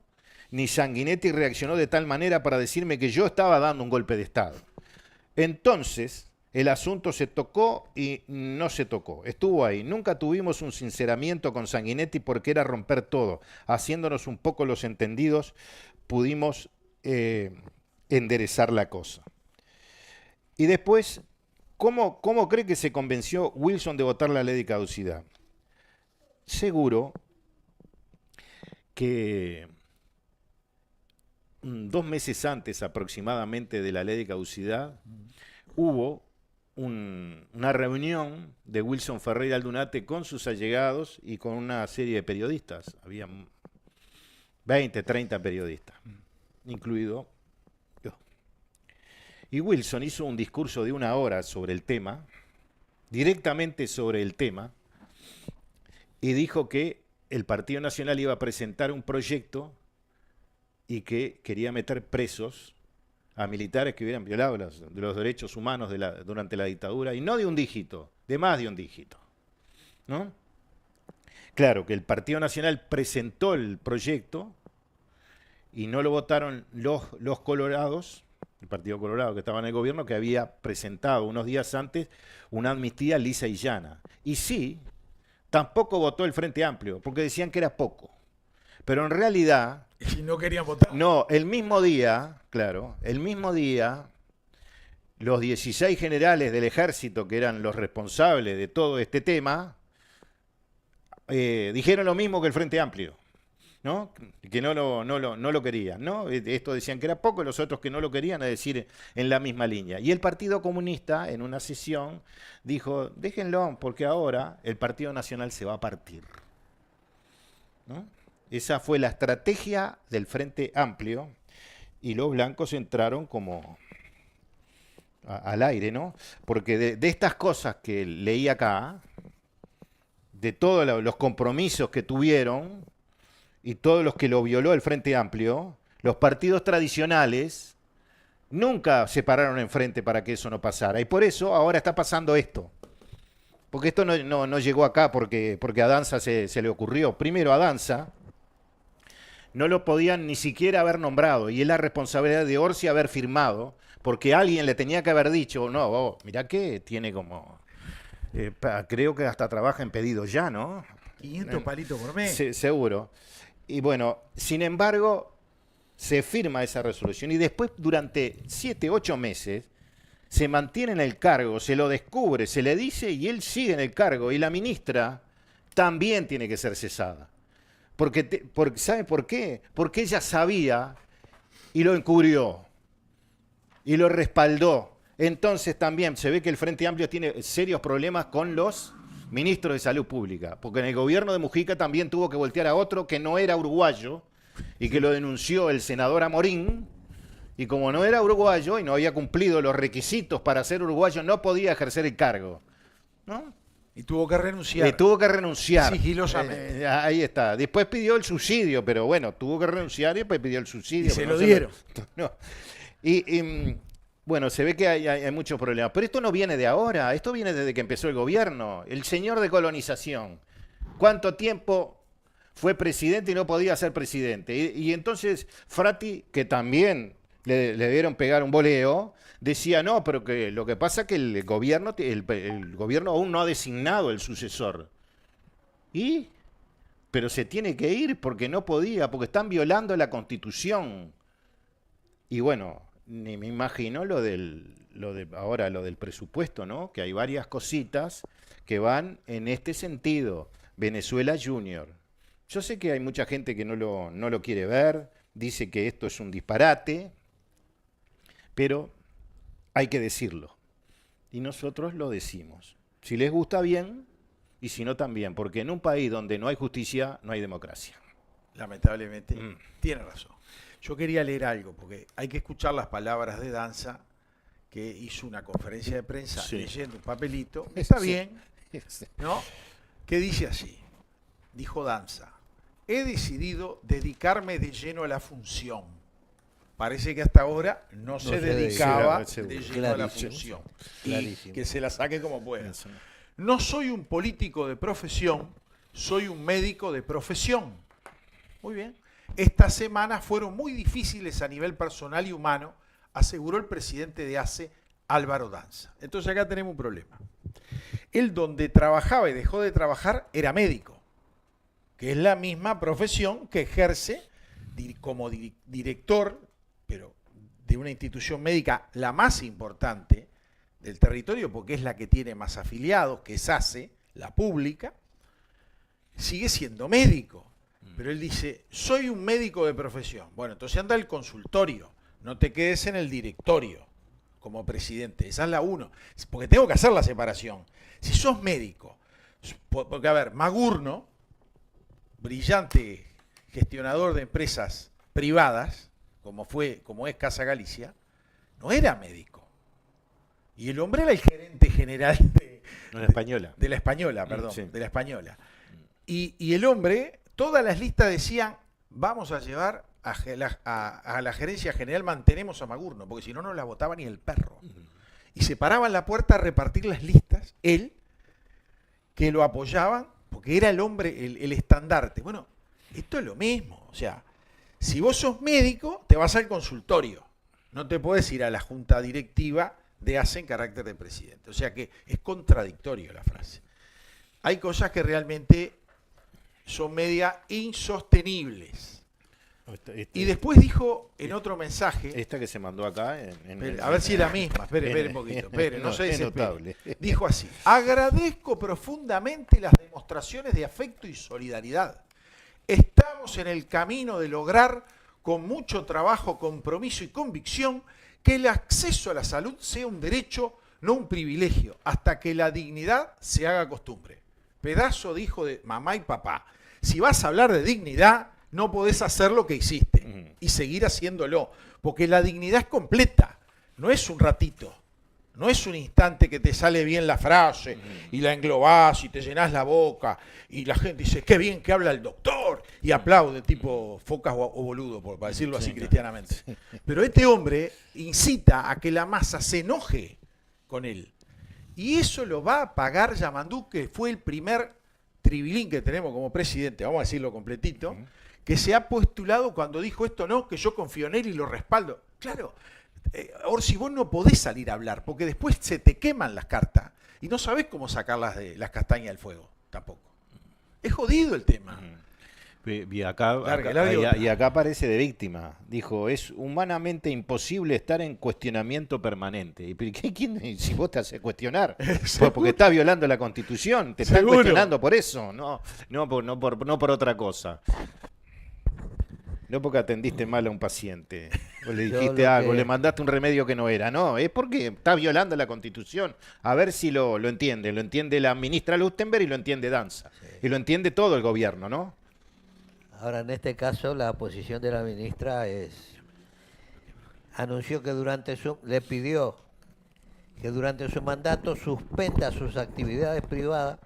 ni Sanguinetti reaccionó de tal manera para decirme que yo estaba dando un golpe de Estado. Entonces, El asunto se tocó y no se tocó. Estuvo ahí. Nunca tuvimos un sinceramiento con Sanguinetti porque era romper todo. Haciéndonos un poco los entendidos, pudimos enderezar la cosa. Y después, ¿cómo cree que se convenció Wilson de votar la ley de caducidad? Seguro que 2 meses antes aproximadamente de la ley de caducidad hubo una reunión de Wilson Ferreira Aldunate con sus allegados y con una serie de periodistas. Había 20, 30 periodistas, incluido yo. Y Wilson hizo un discurso de 1 hora sobre el tema, directamente sobre el tema, y dijo que el Partido Nacional iba a presentar un proyecto y que quería meter presos a militares que hubieran violado los derechos humanos durante la dictadura, y no de un dígito, de más de un dígito, ¿no? Claro que el Partido Nacional presentó el proyecto y no lo votaron los colorados, el Partido Colorado que estaba en el gobierno, que había presentado unos días antes una amnistía lisa y llana. Y sí, tampoco votó el Frente Amplio, porque decían que era poco. Pero en realidad... Y no querían votar. No, el mismo día, claro, el mismo día, los 16 generales del ejército, que eran los responsables de todo este tema, dijeron lo mismo que el Frente Amplio, ¿no? Que no lo querían, ¿no? Estos decían que era poco y los otros que no lo querían, es decir, en la misma línea. Y el Partido Comunista, en una sesión, dijo, déjenlo, porque ahora el Partido Nacional se va a partir, ¿no? Esa fue la estrategia del Frente Amplio y los blancos entraron como al aire, ¿no? Porque de estas cosas que leí acá, de todos los compromisos que tuvieron y todos los que lo violó el Frente Amplio, los partidos tradicionales nunca se pararon enfrente para que eso no pasara. Y por eso ahora está pasando esto. Porque esto no llegó acá porque a Danza se le ocurrió. Primero, a Danza no lo podían ni siquiera haber nombrado, y es la responsabilidad de Orsi haber firmado, porque alguien le tenía que haber dicho, no, mirá que tiene como, creo que hasta trabaja en pedido ya, ¿no? 500 palitos por mes. Seguro. Y bueno, sin embargo, se firma esa resolución, y después durante 7, 8 meses, se mantiene en el cargo, se lo descubre, se le dice, y él sigue en el cargo, y la ministra también tiene que ser cesada. Porque ¿sabe por qué? Porque ella sabía y lo encubrió y lo respaldó. Entonces también se ve que el Frente Amplio tiene serios problemas con los ministros de Salud Pública, porque en el gobierno de Mujica también tuvo que voltear a otro que no era uruguayo y que lo denunció el senador Amorín, y como no era uruguayo y no había cumplido los requisitos para ser uruguayo, no podía ejercer el cargo, ¿no? Y tuvo que renunciar. Tuvo que renunciar. Sigilosamente. Ahí está. Después pidió el subsidio, pero bueno, tuvo que renunciar y después pidió el subsidio. Y se lo dieron. No. Y bueno, se ve que hay muchos problemas. Pero esto no viene de ahora, esto viene desde que empezó el gobierno. El señor de colonización. ¿Cuánto tiempo fue presidente y no podía ser presidente? Y entonces Frati, que también le debieron pegar un boleo, decía, no, pero que lo que pasa es que el gobierno aún no ha designado el sucesor. Pero se tiene que ir porque no podía, porque están violando la Constitución. Y bueno, ni me imagino lo del presupuesto, ¿no? Que hay varias cositas que van en este sentido. Venezuela Junior. Yo sé que hay mucha gente que no lo quiere ver, dice que esto es un disparate, pero hay que decirlo. Y nosotros lo decimos. Si les gusta, bien, y si no, también. Porque en un país donde no hay justicia, no hay democracia. Lamentablemente, tiene razón. Yo quería leer algo, porque hay que escuchar las palabras de Danza, que hizo una conferencia de prensa leyendo un papelito. Está bien, ¿no? Que dice así. Dijo Danza, he decidido dedicarme de lleno a la función. Parece que hasta ahora no se dedicaba de lleno a la función. Y que se la saque como pueda. No soy un político de profesión, soy un médico de profesión. Muy bien. Estas semanas fueron muy difíciles a nivel personal y humano, aseguró el presidente de ACE Álvaro Danza. Entonces acá tenemos un problema. Él donde trabajaba y dejó de trabajar era médico, que es la misma profesión que ejerce como director, pero de una institución médica la más importante del territorio, porque es la que tiene más afiliados, que es ACE, la pública, sigue siendo médico. Pero él dice, soy un médico de profesión. Bueno, entonces anda al consultorio, no te quedes en el directorio como presidente. Esa es la uno. Porque tengo que hacer la separación. Si sos médico, porque a ver, Magurno, brillante gestionador de empresas privadas, como es Casa Galicia, no era médico. Y el hombre era el gerente general de La Española. De la Española, perdón, Sí. de la Española. Y el hombre, todas las listas decían, vamos a llevar a la gerencia general, mantenemos a Magurno, porque si no, no la votaba ni el perro. Y se paraba en la puerta a repartir las listas, él, que lo apoyaban, porque era el hombre, el estandarte. Bueno, esto es lo mismo. O sea, si vos sos médico, te vas al consultorio. No te podés ir a la junta directiva de ACE en carácter de presidente. O sea que es contradictorio la frase. Hay cosas que realmente son media insostenibles. Y después dijo en otro mensaje, Esta que se mandó acá. a ver si es la misma, espere un poquito, espere, no se es desespere. notable. Dijo así, agradezco profundamente las demostraciones de afecto y solidaridad. Estamos en el camino de lograr, con mucho trabajo, compromiso y convicción, que el acceso a la salud sea un derecho, no un privilegio, hasta que la dignidad se haga costumbre. Pedazo de hijo de mamá y papá. Si vas a hablar de dignidad, no podés hacer lo que hiciste y seguir haciéndolo, porque la dignidad es completa, no es un ratito, no es un instante que te sale bien la frase y la englobás y te llenás la boca y la gente dice, qué bien que habla el doctor, y aplaude, tipo focas o boludo, para decirlo así cristianamente. Pero este hombre incita a que la masa se enoje con él. Y eso lo va a pagar Yamandú, que fue el primer tribilín que tenemos como presidente, vamos a decirlo completito, que se ha postulado cuando dijo esto, no, que yo confío en él y lo respaldo. Claro, Orsi, vos no podés salir a hablar, porque después se te queman las cartas y no sabés cómo sacarlas de las castañas del fuego, tampoco. Es jodido el tema. Y acá aparece de víctima. Dijo, es humanamente imposible estar en cuestionamiento permanente. ¿Y quién, si vos te haces cuestionar? Porque estás violando la Constitución, te están Seguro. cuestionando por eso, no por otra cosa. No porque atendiste mal a un paciente, o le dijiste algo, le mandaste un remedio que no era. No, es porque está violando la Constitución. A ver si lo entiende la ministra Lustenberg y lo entiende Danza. Sí. Y lo entiende todo el gobierno, ¿no? Ahora, en este caso, la posición de la ministra anunció que le pidió que durante su mandato suspenda sus actividades privadas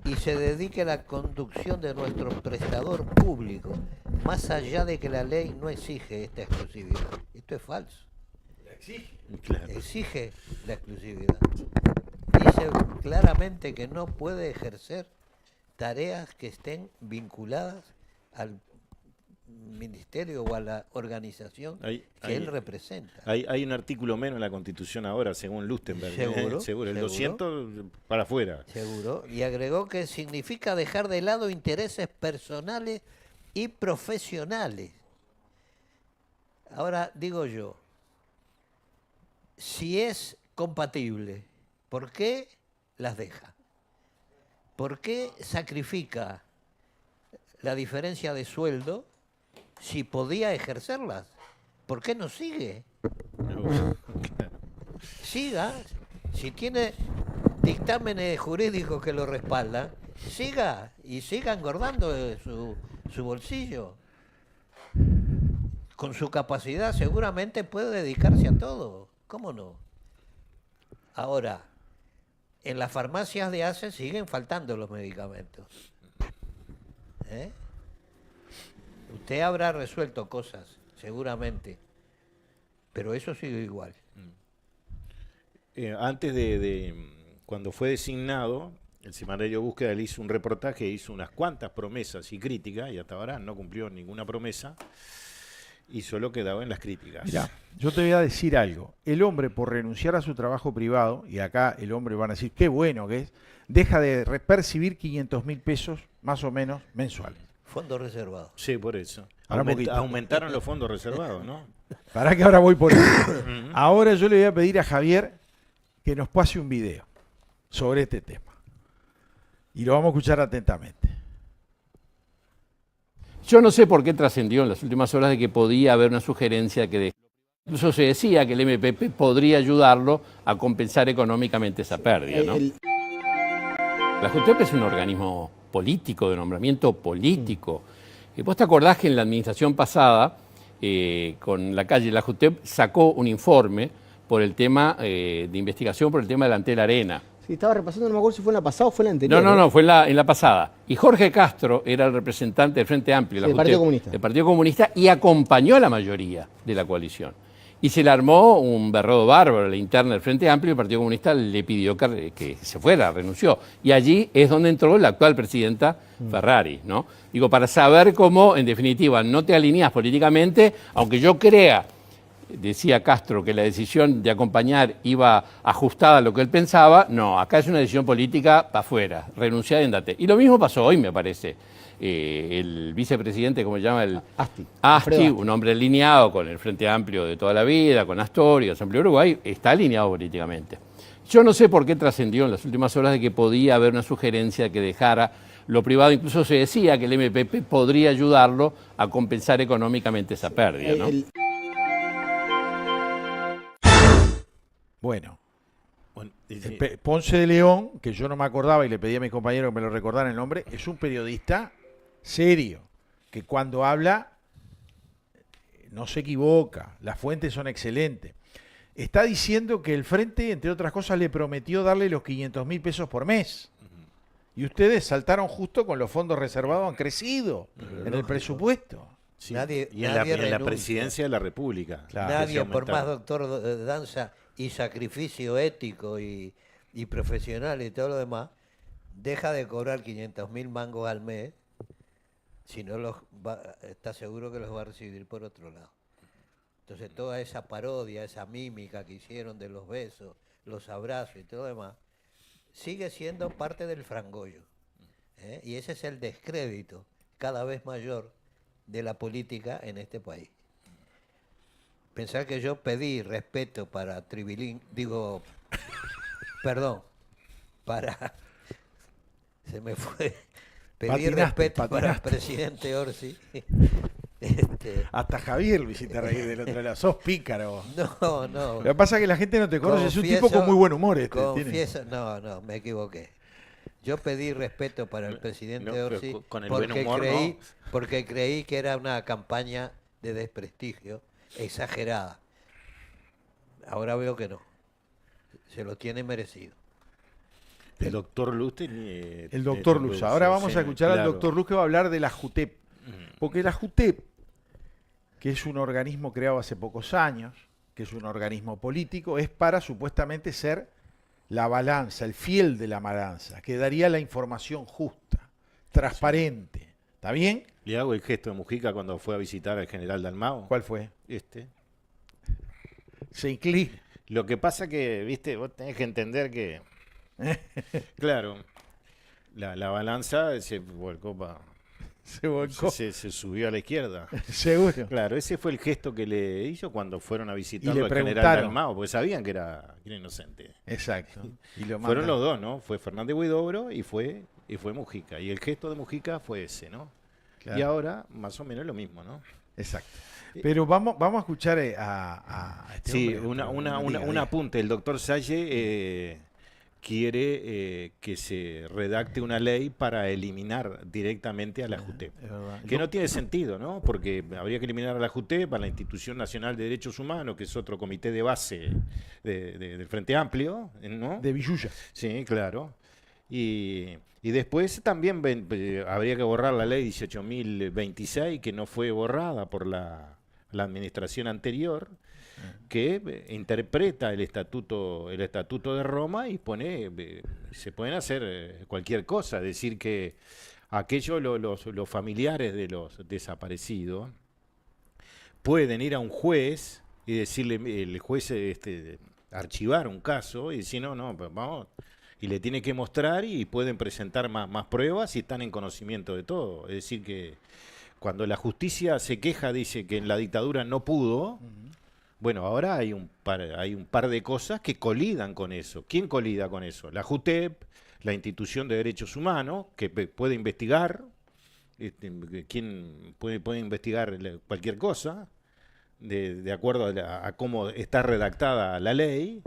y se dedique a la conducción de nuestro prestador público, más allá de que la ley no exige esta exclusividad. Esto es falso. La exige. Claro. Exige la exclusividad. Dice claramente que no puede ejercer tareas que estén vinculadas al ministerio o a la organización que él representa. Hay un artículo menos en la Constitución ahora, según Lustenberg. Seguro. El 200 para afuera. Seguro. Y agregó que significa dejar de lado intereses personales y profesionales. Ahora digo yo, si es compatible, ¿por qué las deja? ¿Por qué sacrifica la diferencia de sueldo si podía ejercerlas? ¿Por qué no sigue? Siga, si tiene dictámenes jurídicos que lo respaldan, siga y siga engordando su bolsillo. Con su capacidad seguramente puede dedicarse a todo, ¿cómo no? Ahora, en las farmacias de ACE siguen faltando los medicamentos. Usted habrá resuelto cosas, seguramente, pero eso sigue igual. Antes cuando fue designado, el semanario Búsqueda le hizo un reportaje, hizo unas cuantas promesas y críticas, y hasta ahora no cumplió ninguna promesa. y solo quedaba en las críticas. Mirá, yo te voy a decir algo. El hombre, por renunciar a su trabajo privado, y acá el hombre van a decir, qué bueno que es, deja de percibir 500.000 pesos más o menos mensuales. Fondo reservado. Sí, por eso. Ahora un poquito. Aumentaron los fondos reservados, ¿no? Para que ahora voy por eso. Ahora yo le voy a pedir a Javier que nos pase un video sobre este tema. Y lo vamos a escuchar atentamente. Yo no sé por qué trascendió en las últimas horas de que podía haber una sugerencia que incluso se decía que el MPP podría ayudarlo a compensar económicamente esa pérdida, ¿no? La JUTEP es un organismo político, de nombramiento político. Y vos te acordás que en la administración pasada, con la calle La JUTEP sacó un informe por el tema de investigación por el tema del Antel Arena. Sí, estaba repasando, no me acuerdo si fue en la pasada o fue en la anterior. No, fue en la pasada. Y Jorge Castro era el representante del Frente Amplio, del Partido Comunista. Del Partido Comunista, y acompañó a la mayoría de la coalición. Y se le armó un berrodo bárbaro a la interna del Frente Amplio y el Partido Comunista le pidió que se fuera, renunció. Y allí es donde entró la actual presidenta Ferrari, ¿no? Digo, para saber cómo, en definitiva, no te alineas políticamente, aunque yo crea, decía Castro, que la decisión de acompañar iba ajustada a lo que él pensaba. No, acá es una decisión política para afuera, renunciar y andate. Y lo mismo pasó hoy, me parece. El vicepresidente, ¿cómo se llama? Asti, un hombre alineado con el Frente Amplio de toda la vida, con Asturias, Amplio Uruguay, está alineado políticamente. Yo no sé por qué trascendió en las últimas horas de que podía haber una sugerencia que dejara lo privado. Incluso se decía que el MPP podría ayudarlo a compensar económicamente esa pérdida, ¿no? Bueno, Ponce de León, que yo no me acordaba y le pedí a mis compañeros que me lo recordaran el nombre, es un periodista serio, que cuando habla no se equivoca, las fuentes son excelentes. Está diciendo que el Frente, entre otras cosas, le prometió darle los 500.000 pesos por mes. Y ustedes saltaron justo con los fondos reservados, han crecido en el presupuesto. Sí, Nadie en la renuncia. presidencia de la República. Claro. Nadie, por más doctor de danza y sacrificio ético y profesional y todo lo demás, deja de cobrar 500.000 mangos al mes si no está seguro que los va a recibir por otro lado. Entonces toda esa parodia, esa mímica que hicieron de los besos, los abrazos y todo lo demás, sigue siendo parte del frangollo. Y ese es el descrédito cada vez mayor de la política en este país. Pensar que yo pedí respeto para Tribilín, se me fue, pedí respeto para el presidente Orsi. Hasta Javier lo hiciste reír del otro lado, sos pícaro. No. Lo que pasa es que la gente no te conoce, es un tipo con muy buen humor. Confieso, no, me equivoqué. Yo pedí respeto para el presidente Orsi con el buen humor, porque creí que era una campaña de desprestigio exagerada. Ahora veo que no. Se lo tiene merecido. El doctor Luz el doctor Luz. Ahora vamos a escuchar al doctor Luz, que va a hablar de la JUTEP. Porque la JUTEP, que es un organismo creado hace pocos años, que es un organismo político, es para supuestamente ser la balanza, el fiel de la balanza, que daría la información justa, transparente. ¿Está bien? Le hago el gesto de Mujica cuando fue a visitar al general Dalmau. ¿Cuál fue? Se inclina. Lo que pasa que, viste, vos tenés que entender que, claro, la balanza se volcó se subió a la izquierda. Seguro. Claro, ese fue el gesto que le hizo cuando fueron a visitarlo al general Dalmau, porque sabían que era inocente. Exacto. Y fueron los dos, ¿no? Fue Fernández Huidobro y fue Mujica. Y el gesto de Mujica fue ese, ¿no? Claro. Y ahora, más o menos lo mismo, ¿no? Exacto. Pero vamos a escuchar a este hombre. Sí, un apunte. El doctor Salle quiere que se redacte una ley para eliminar directamente a la JUTEP. Que no tiene sentido, ¿no? Porque habría que eliminar a la JUTEP, a la Institución Nacional de Derechos Humanos, que es otro comité de base del Frente Amplio, ¿no? De Villuya. Sí, claro. Y después también habría que borrar la ley 18.026, que no fue borrada por la administración anterior, que interpreta el estatuto de Roma y se pueden hacer cualquier cosa, decir que aquellos los familiares de los desaparecidos pueden ir a un juez y decirle, el juez archivar un caso y decir, no, pues vamos, y le tiene que mostrar y pueden presentar más pruebas y están en conocimiento de todo. Es decir que cuando la justicia se queja, dice que en la dictadura no pudo, bueno, ahora hay un par de cosas que colidan con eso. ¿Quién colida con eso? La JUTEP, la Institución de Derechos Humanos, que puede investigar, ¿quién puede investigar cualquier cosa? De acuerdo a cómo está redactada la ley,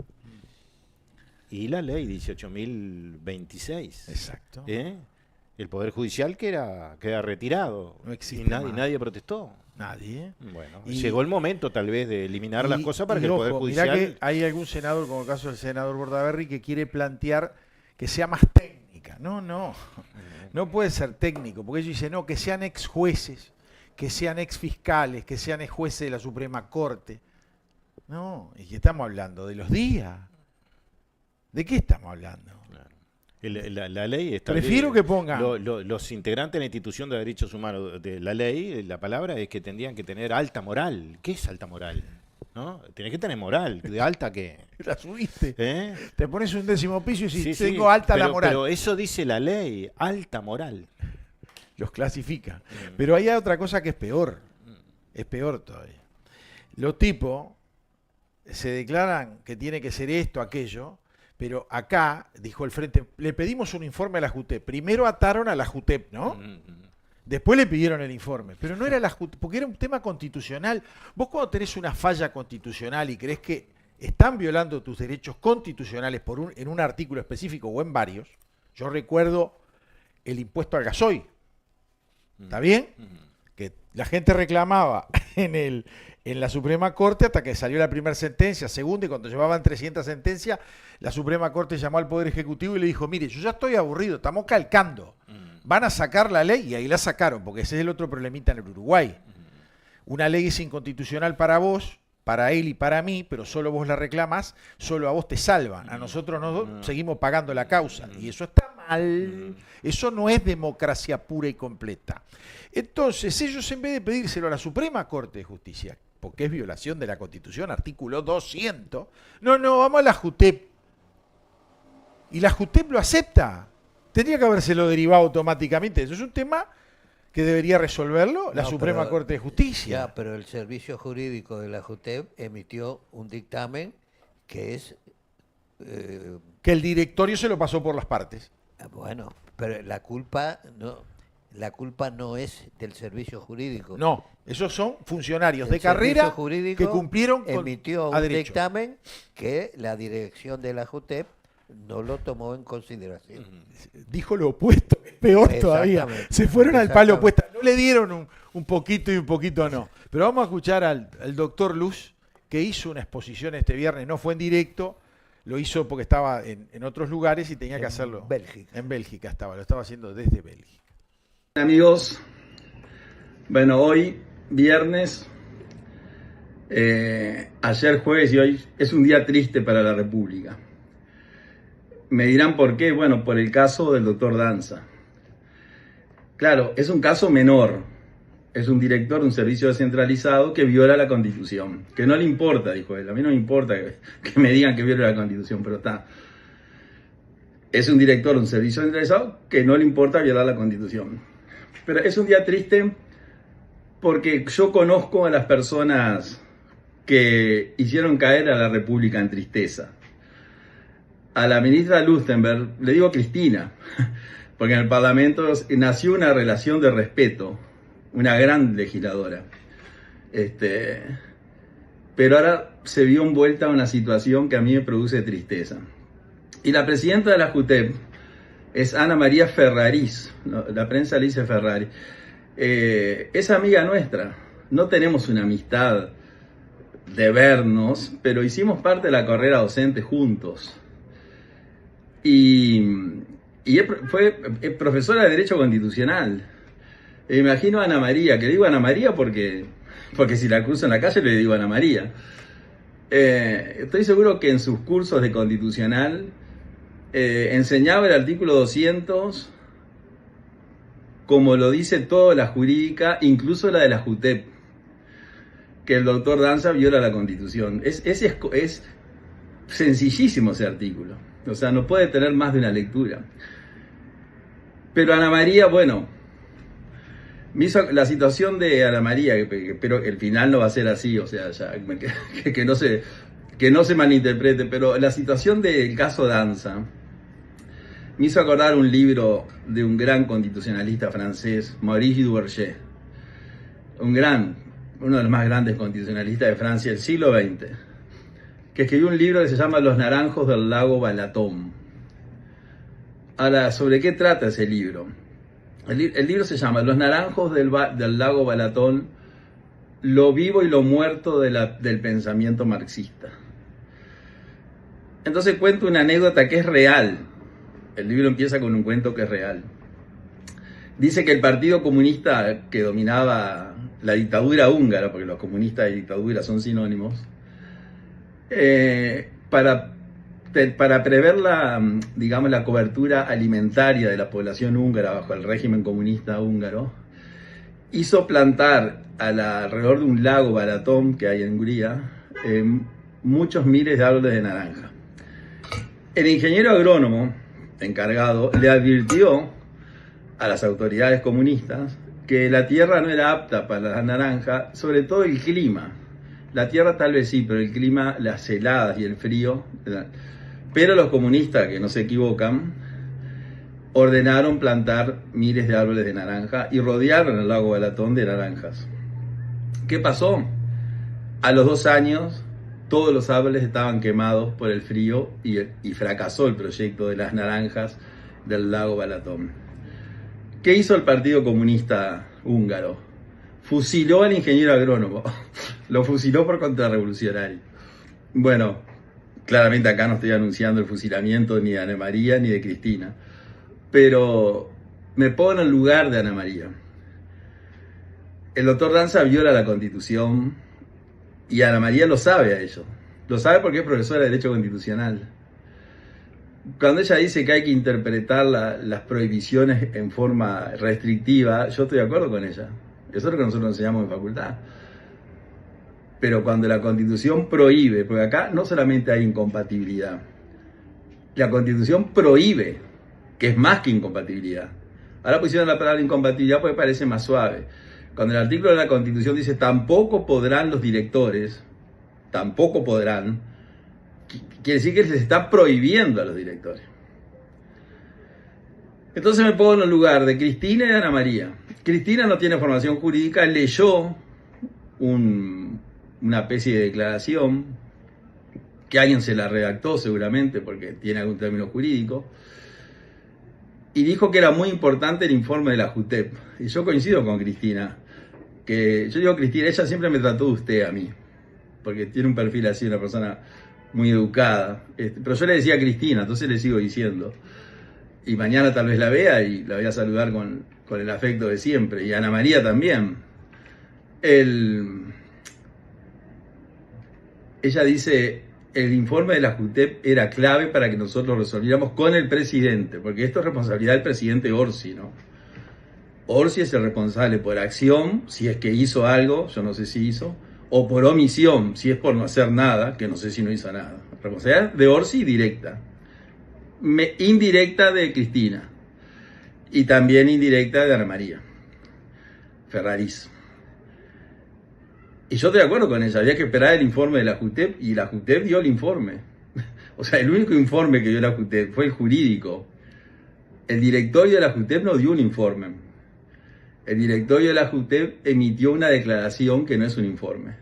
y la ley 18.026. Exacto. El Poder Judicial queda retirado. No existe y más. nadie protestó. Nadie. Bueno, Y- llegó el momento tal vez de eliminar las cosas para que el ojo, Poder mirá Judicial... que hay algún senador, como el caso del senador Bordaberry, que quiere plantear que sea más técnica. No puede ser técnico, porque ellos dicen, no, que sean ex jueces, que sean ex fiscales, que sean ex jueces de la Suprema Corte. No, ¿y qué estamos hablando? ¿De los días? ¿De qué estamos hablando? La ley establece... Prefiero que pongan... Los integrantes de la Institución de Derechos Humanos de la ley, la palabra es que tendrían que tener alta moral. ¿Qué es alta moral? ¿No? Tenés que tener moral. ¿De alta qué? La subiste. ¿Eh? Te pones un 10º piso y si Sí, tengo alta la pero, moral. pero eso dice la ley, alta moral. Los clasifica. Pero ahí hay otra cosa que es peor. Es peor todavía. Los tipos se declaran que tiene que ser esto, aquello, pero acá, dijo el Frente, le pedimos un informe a la JUTEP. Primero ataron a la JUTEP, ¿no? Después le pidieron el informe. Pero no era la JUTEP, porque era un tema constitucional. Vos cuando tenés una falla constitucional y crees que están violando tus derechos constitucionales en un artículo específico o en varios, yo recuerdo el impuesto al gasoil. ¿Está bien? Que la gente reclamaba en la Suprema Corte hasta que salió la primera sentencia, segunda, y cuando llevaban 300 sentencias, la Suprema Corte llamó al Poder Ejecutivo y le dijo, mire, yo ya estoy aburrido, estamos calcando. Van a sacar la ley, y ahí la sacaron, porque ese es el otro problemita en el Uruguay. Una ley es inconstitucional para vos, para él y para mí, pero solo vos la reclamas, solo a vos te salvan. A nosotros nos seguimos pagando la causa. Y eso está mal. Eso no es democracia pura y completa. Entonces, ellos en vez de pedírselo a la Suprema Corte de Justicia, porque es violación de la Constitución, artículo 200, no, vamos a la JUTEP. Y la JUTEP lo acepta. Tendría que habérselo derivado automáticamente. Eso es un tema que debería resolverlo la No, Suprema pero- Corte de Justicia. Ya, pero el servicio jurídico de la JUTEP emitió un dictamen que es, Que el directorio se lo pasó por las partes. bueno, pero la culpa no es del servicio jurídico. No, esos son funcionarios El de carrera servicio jurídico que cumplieron con, emitió a un derecho. dictamen que la dirección de la JUTEP no lo tomó en consideración. Dijo lo opuesto, es peor todavía. Exactamente. Se fueron al palo Exactamente. opuesto. No le dieron un poquito y un poquito no. Pero vamos a escuchar al doctor Luz, que hizo una exposición este viernes, no fue en directo, lo hizo porque estaba en otros lugares y tenía que hacerlo. Bélgica. En Bélgica lo estaba haciendo desde Bélgica. Amigos, bueno, hoy viernes, ayer jueves y hoy es un día triste para la República. Me dirán por qué, bueno, por el caso del doctor Danza. Claro, es un caso menor, es un director de un servicio descentralizado que viola la Constitución, que no le importa, dijo él, a mí no me importa que me digan que viola la Constitución, pero está. Es un director de un servicio descentralizado que no le importa violar la Constitución. Pero es un día triste porque yo conozco a las personas que hicieron caer a la República en tristeza. A la ministra Lustenberg, le digo Cristina, porque en el Parlamento nació una relación de respeto, una gran legisladora. Pero ahora se vio envuelta en una situación que a mí me produce tristeza. Y la presidenta de la JUTEP es Ana María Ferraris, la prensa le dice Ferrari. Es amiga nuestra, no tenemos una amistad de vernos, pero hicimos parte de la carrera docente juntos. Y fue profesora de Derecho Constitucional. Imagino a Ana María, que le digo Ana María porque si la cruzo en la calle le digo Ana María. Estoy seguro que en sus cursos de Constitucional enseñaba el artículo 200 como lo dice toda la jurídica, incluso la de la JUTEP. que el doctor Danza viola la Constitución. Es sencillísimo ese artículo. O sea, no puede tener más de una lectura. Pero Ana María, bueno, la situación de Ana María, pero el final no va a ser así, o sea, ya, que no se malinterprete, pero la situación del caso Danza me hizo acordar un libro de un gran constitucionalista francés, Maurice Duverger, uno de los más grandes constitucionalistas de Francia del siglo XX, que escribió un libro que se llama Los naranjos del lago Balaton. Ahora, ¿sobre qué trata ese libro? El libro se llama Los naranjos del lago Balaton, lo vivo y lo muerto del pensamiento marxista. Entonces cuento una anécdota que es real. El libro empieza con un cuento que es real. Dice que el Partido Comunista que dominaba la dictadura húngara, porque los comunistas y dictadura son sinónimos, para prever la cobertura alimentaria de la población húngara bajo el régimen comunista húngaro, hizo plantar alrededor de un lago Balaton que hay en Hungría muchos miles de árboles de naranja. El ingeniero agrónomo encargado le advirtió a las autoridades comunistas que la tierra no era apta para la naranja, sobre todo el clima. La tierra tal vez sí, pero el clima, las heladas y el frío. Pero los comunistas, que no se equivocan, ordenaron plantar miles de árboles de naranja y rodearon el lago Balaton de naranjas. ¿Qué pasó? A los 2 años, todos los árboles estaban quemados por el frío y fracasó el proyecto de las naranjas del lago Balaton. ¿Qué hizo el Partido Comunista húngaro? Fusiló al ingeniero agrónomo. Lo fusiló por contrarrevolucionario. Bueno, claramente acá no estoy anunciando el fusilamiento ni de Ana María ni de Cristina, pero me pongo en el lugar de Ana María. El doctor Danza viola la Constitución y Ana María lo sabe a ello. Lo sabe porque es profesora de Derecho Constitucional. Cuando ella dice que hay que interpretar las prohibiciones en forma restrictiva, yo estoy de acuerdo con ella. Eso es lo que nosotros enseñamos en facultad. Pero cuando la Constitución prohíbe, porque acá no solamente hay incompatibilidad, la Constitución prohíbe, que es más que incompatibilidad. Ahora pusieron la palabra incompatibilidad porque parece más suave. Cuando el artículo de la Constitución dice tampoco podrán los directores, tampoco podrán, quiere decir que se está prohibiendo a los directores. Entonces me pongo en el lugar de Cristina y de Ana María. Cristina no tiene formación jurídica, leyó una especie de declaración que alguien se la redactó seguramente porque tiene algún término jurídico, y dijo que era muy importante el informe de la JUTEP. Y yo coincido con Cristina, que yo digo Cristina, ella siempre me trató de usted a mí, porque tiene un perfil así, una persona muy educada. Pero yo le decía a Cristina, entonces le sigo diciendo. Y mañana tal vez la vea y la voy a saludar con el afecto de siempre. Y a Ana María también. Ella dice, el informe de la JUTEP era clave para que nosotros resolviéramos con el presidente, porque esto es responsabilidad del presidente Orsi, ¿no? Orsi es el responsable por acción, si es que hizo algo, yo no sé si hizo, o por omisión, si es por no hacer nada, que no sé si no hizo nada. Responsabilidad de Orsi directa. Indirecta de Cristina. Y también indirecta de Ana María Ferrariz. Y yo estoy de acuerdo con ella, había que esperar el informe de la JUTEP, y la JUTEP dio el informe. O sea, el único informe que dio la JUTEP fue el jurídico. El directorio de la JUTEP no dio un informe. El directorio de la JUTEP emitió una declaración que no es un informe.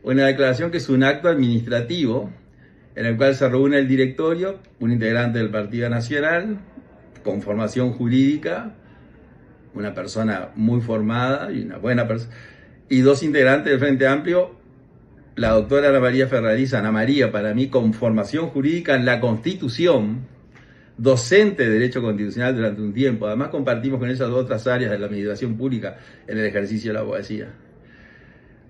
Una declaración que es un acto administrativo en el cual se reúne el directorio, un integrante del Partido Nacional, con formación jurídica, una persona muy formada y una buena persona, y 2 integrantes del Frente Amplio, la doctora Ana María Ferrariz, Ana María, para mí, con formación jurídica en la Constitución, docente de Derecho Constitucional durante un tiempo. Además compartimos con ella otras áreas de la administración pública en el ejercicio de la abogacía.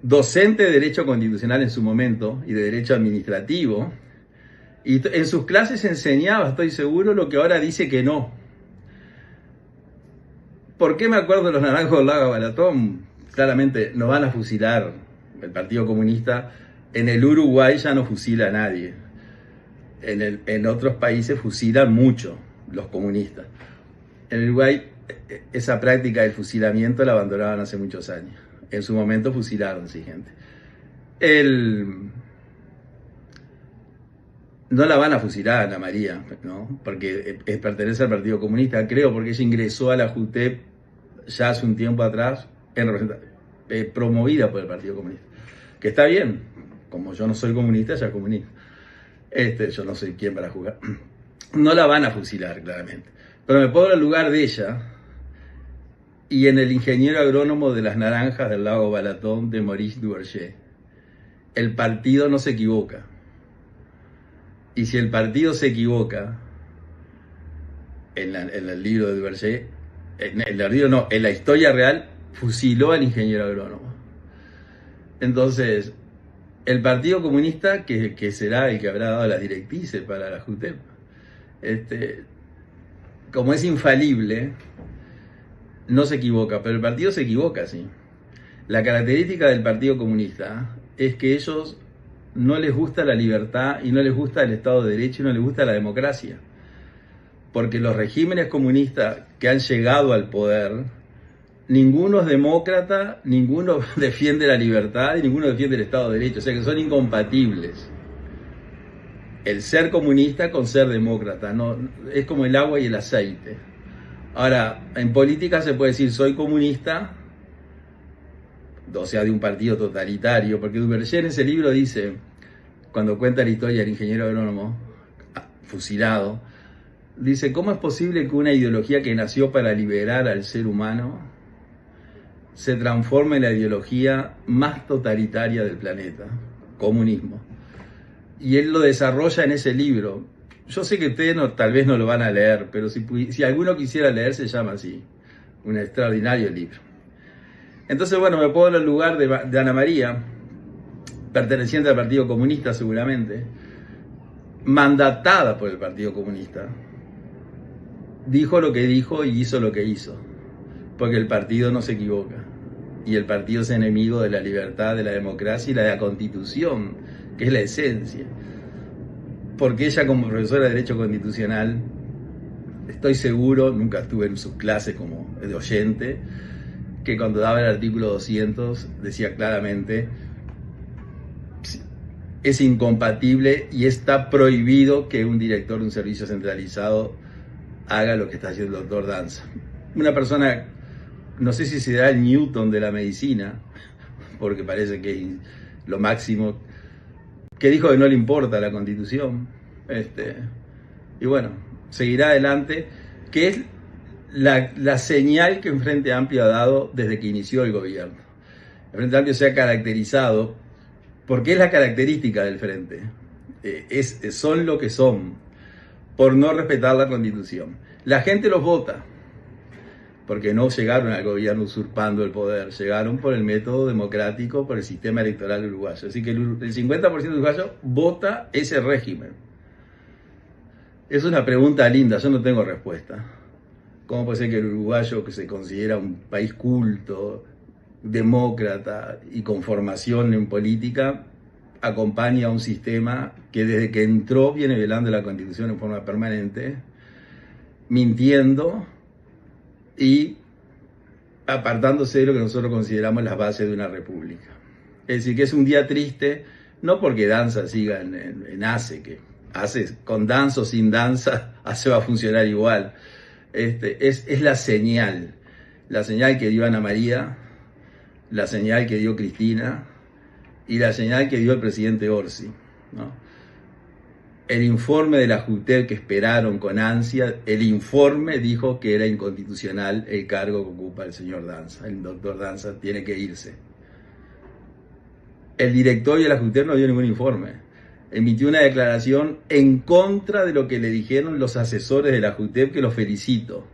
Docente de Derecho Constitucional en su momento y de Derecho Administrativo. Y en sus clases enseñaba, estoy seguro, lo que ahora dice que no. ¿Por qué me acuerdo de los naranjos del lago Balaton? Claramente nos van a fusilar el Partido Comunista en el Uruguay ya no fusila a nadie. En otros países fusilan mucho los comunistas. En el Uruguay esa práctica del fusilamiento la abandonaban hace muchos años. En su momento fusilaron, sí, gente. No la van a fusilar a Ana María, ¿no? Porque pertenece al Partido Comunista, creo, porque ella ingresó a la JUTEP ya hace un tiempo atrás, promovida por el Partido Comunista. Que está bien, como yo no soy comunista, ella es comunista. Yo no soy quien para jugar. No la van a fusilar, claramente. Pero me pongo en el lugar de ella y en el ingeniero agrónomo de las naranjas del lago Balatón de Maurice Duverger. El partido no se equivoca. Y si el partido se equivoca, en el libro de Duverger, en la historia real, fusiló al ingeniero agrónomo. Entonces, el Partido Comunista, que será el que habrá dado las directrices para la JUTEP, como es infalible, no se equivoca, pero el partido se equivoca, sí. La característica del Partido Comunista es que ellos no les gusta la libertad y no les gusta el Estado de Derecho y no les gusta la democracia. Porque los regímenes comunistas que han llegado al poder, ninguno es demócrata, ninguno defiende la libertad y ninguno defiende el Estado de Derecho. O sea que son incompatibles. El ser comunista con ser demócrata, no, es como el agua y el aceite. Ahora, en política se puede decir soy comunista, o sea, de un partido totalitario, porque Duverger en ese libro dice, cuando cuenta la historia del ingeniero agrónomo fusilado, dice, ¿cómo es posible que una ideología que nació para liberar al ser humano se transforme en la ideología más totalitaria del planeta? Comunismo. Y él lo desarrolla en ese libro. Yo sé que ustedes tal vez no lo van a leer, pero si alguno quisiera leer, se llama así. Un extraordinario libro. Entonces, bueno, me pongo en el lugar de Ana María, perteneciente al Partido Comunista seguramente, mandatada por el Partido Comunista. Dijo lo que dijo y hizo lo que hizo, porque el partido no se equivoca. Y el partido es enemigo de la libertad, de la democracia y de la Constitución, que es la esencia. Porque ella, como profesora de Derecho Constitucional, estoy seguro, nunca estuve en sus clases como de oyente, que cuando daba el artículo 200 decía claramente, es incompatible y está prohibido que un director de un servicio centralizado haga lo que está haciendo el doctor Danza. Una persona, no sé si será el Newton de la medicina, porque parece que es lo máximo, que dijo que no le importa la Constitución, y bueno, seguirá adelante, que es la señal que el Frente Amplio ha dado desde que inició el gobierno. El Frente Amplio se ha caracterizado, porque es la característica del Frente, son lo que son, por no respetar la Constitución. La gente los vota, porque no llegaron al gobierno usurpando el poder, llegaron por el método democrático, por el sistema electoral uruguayo. Así que el 50% de uruguayos vota ese régimen. Es una pregunta linda, yo no tengo respuesta. ¿Cómo puede ser que el uruguayo, que se considera un país culto, demócrata y con formación en política, acompaña a un sistema que desde que entró viene violando la Constitución en forma permanente, mintiendo y apartándose de lo que nosotros consideramos las bases de una república? Es decir, que es un día triste, no porque Danza siga en ACE, que ACE con danza o sin danza, ACE va a funcionar igual. Es la señal que dio Ana María, la señal que dio Cristina y la señal que dio el presidente Orsi, ¿no? El informe de la JUTEP que esperaron con ansia, el informe dijo que era inconstitucional el cargo que ocupa el señor Danza. El doctor Danza tiene que irse. El directorio de la JUTEP no dio ningún informe. Emitió una declaración en contra de lo que le dijeron los asesores de la JUTEP, que los felicito.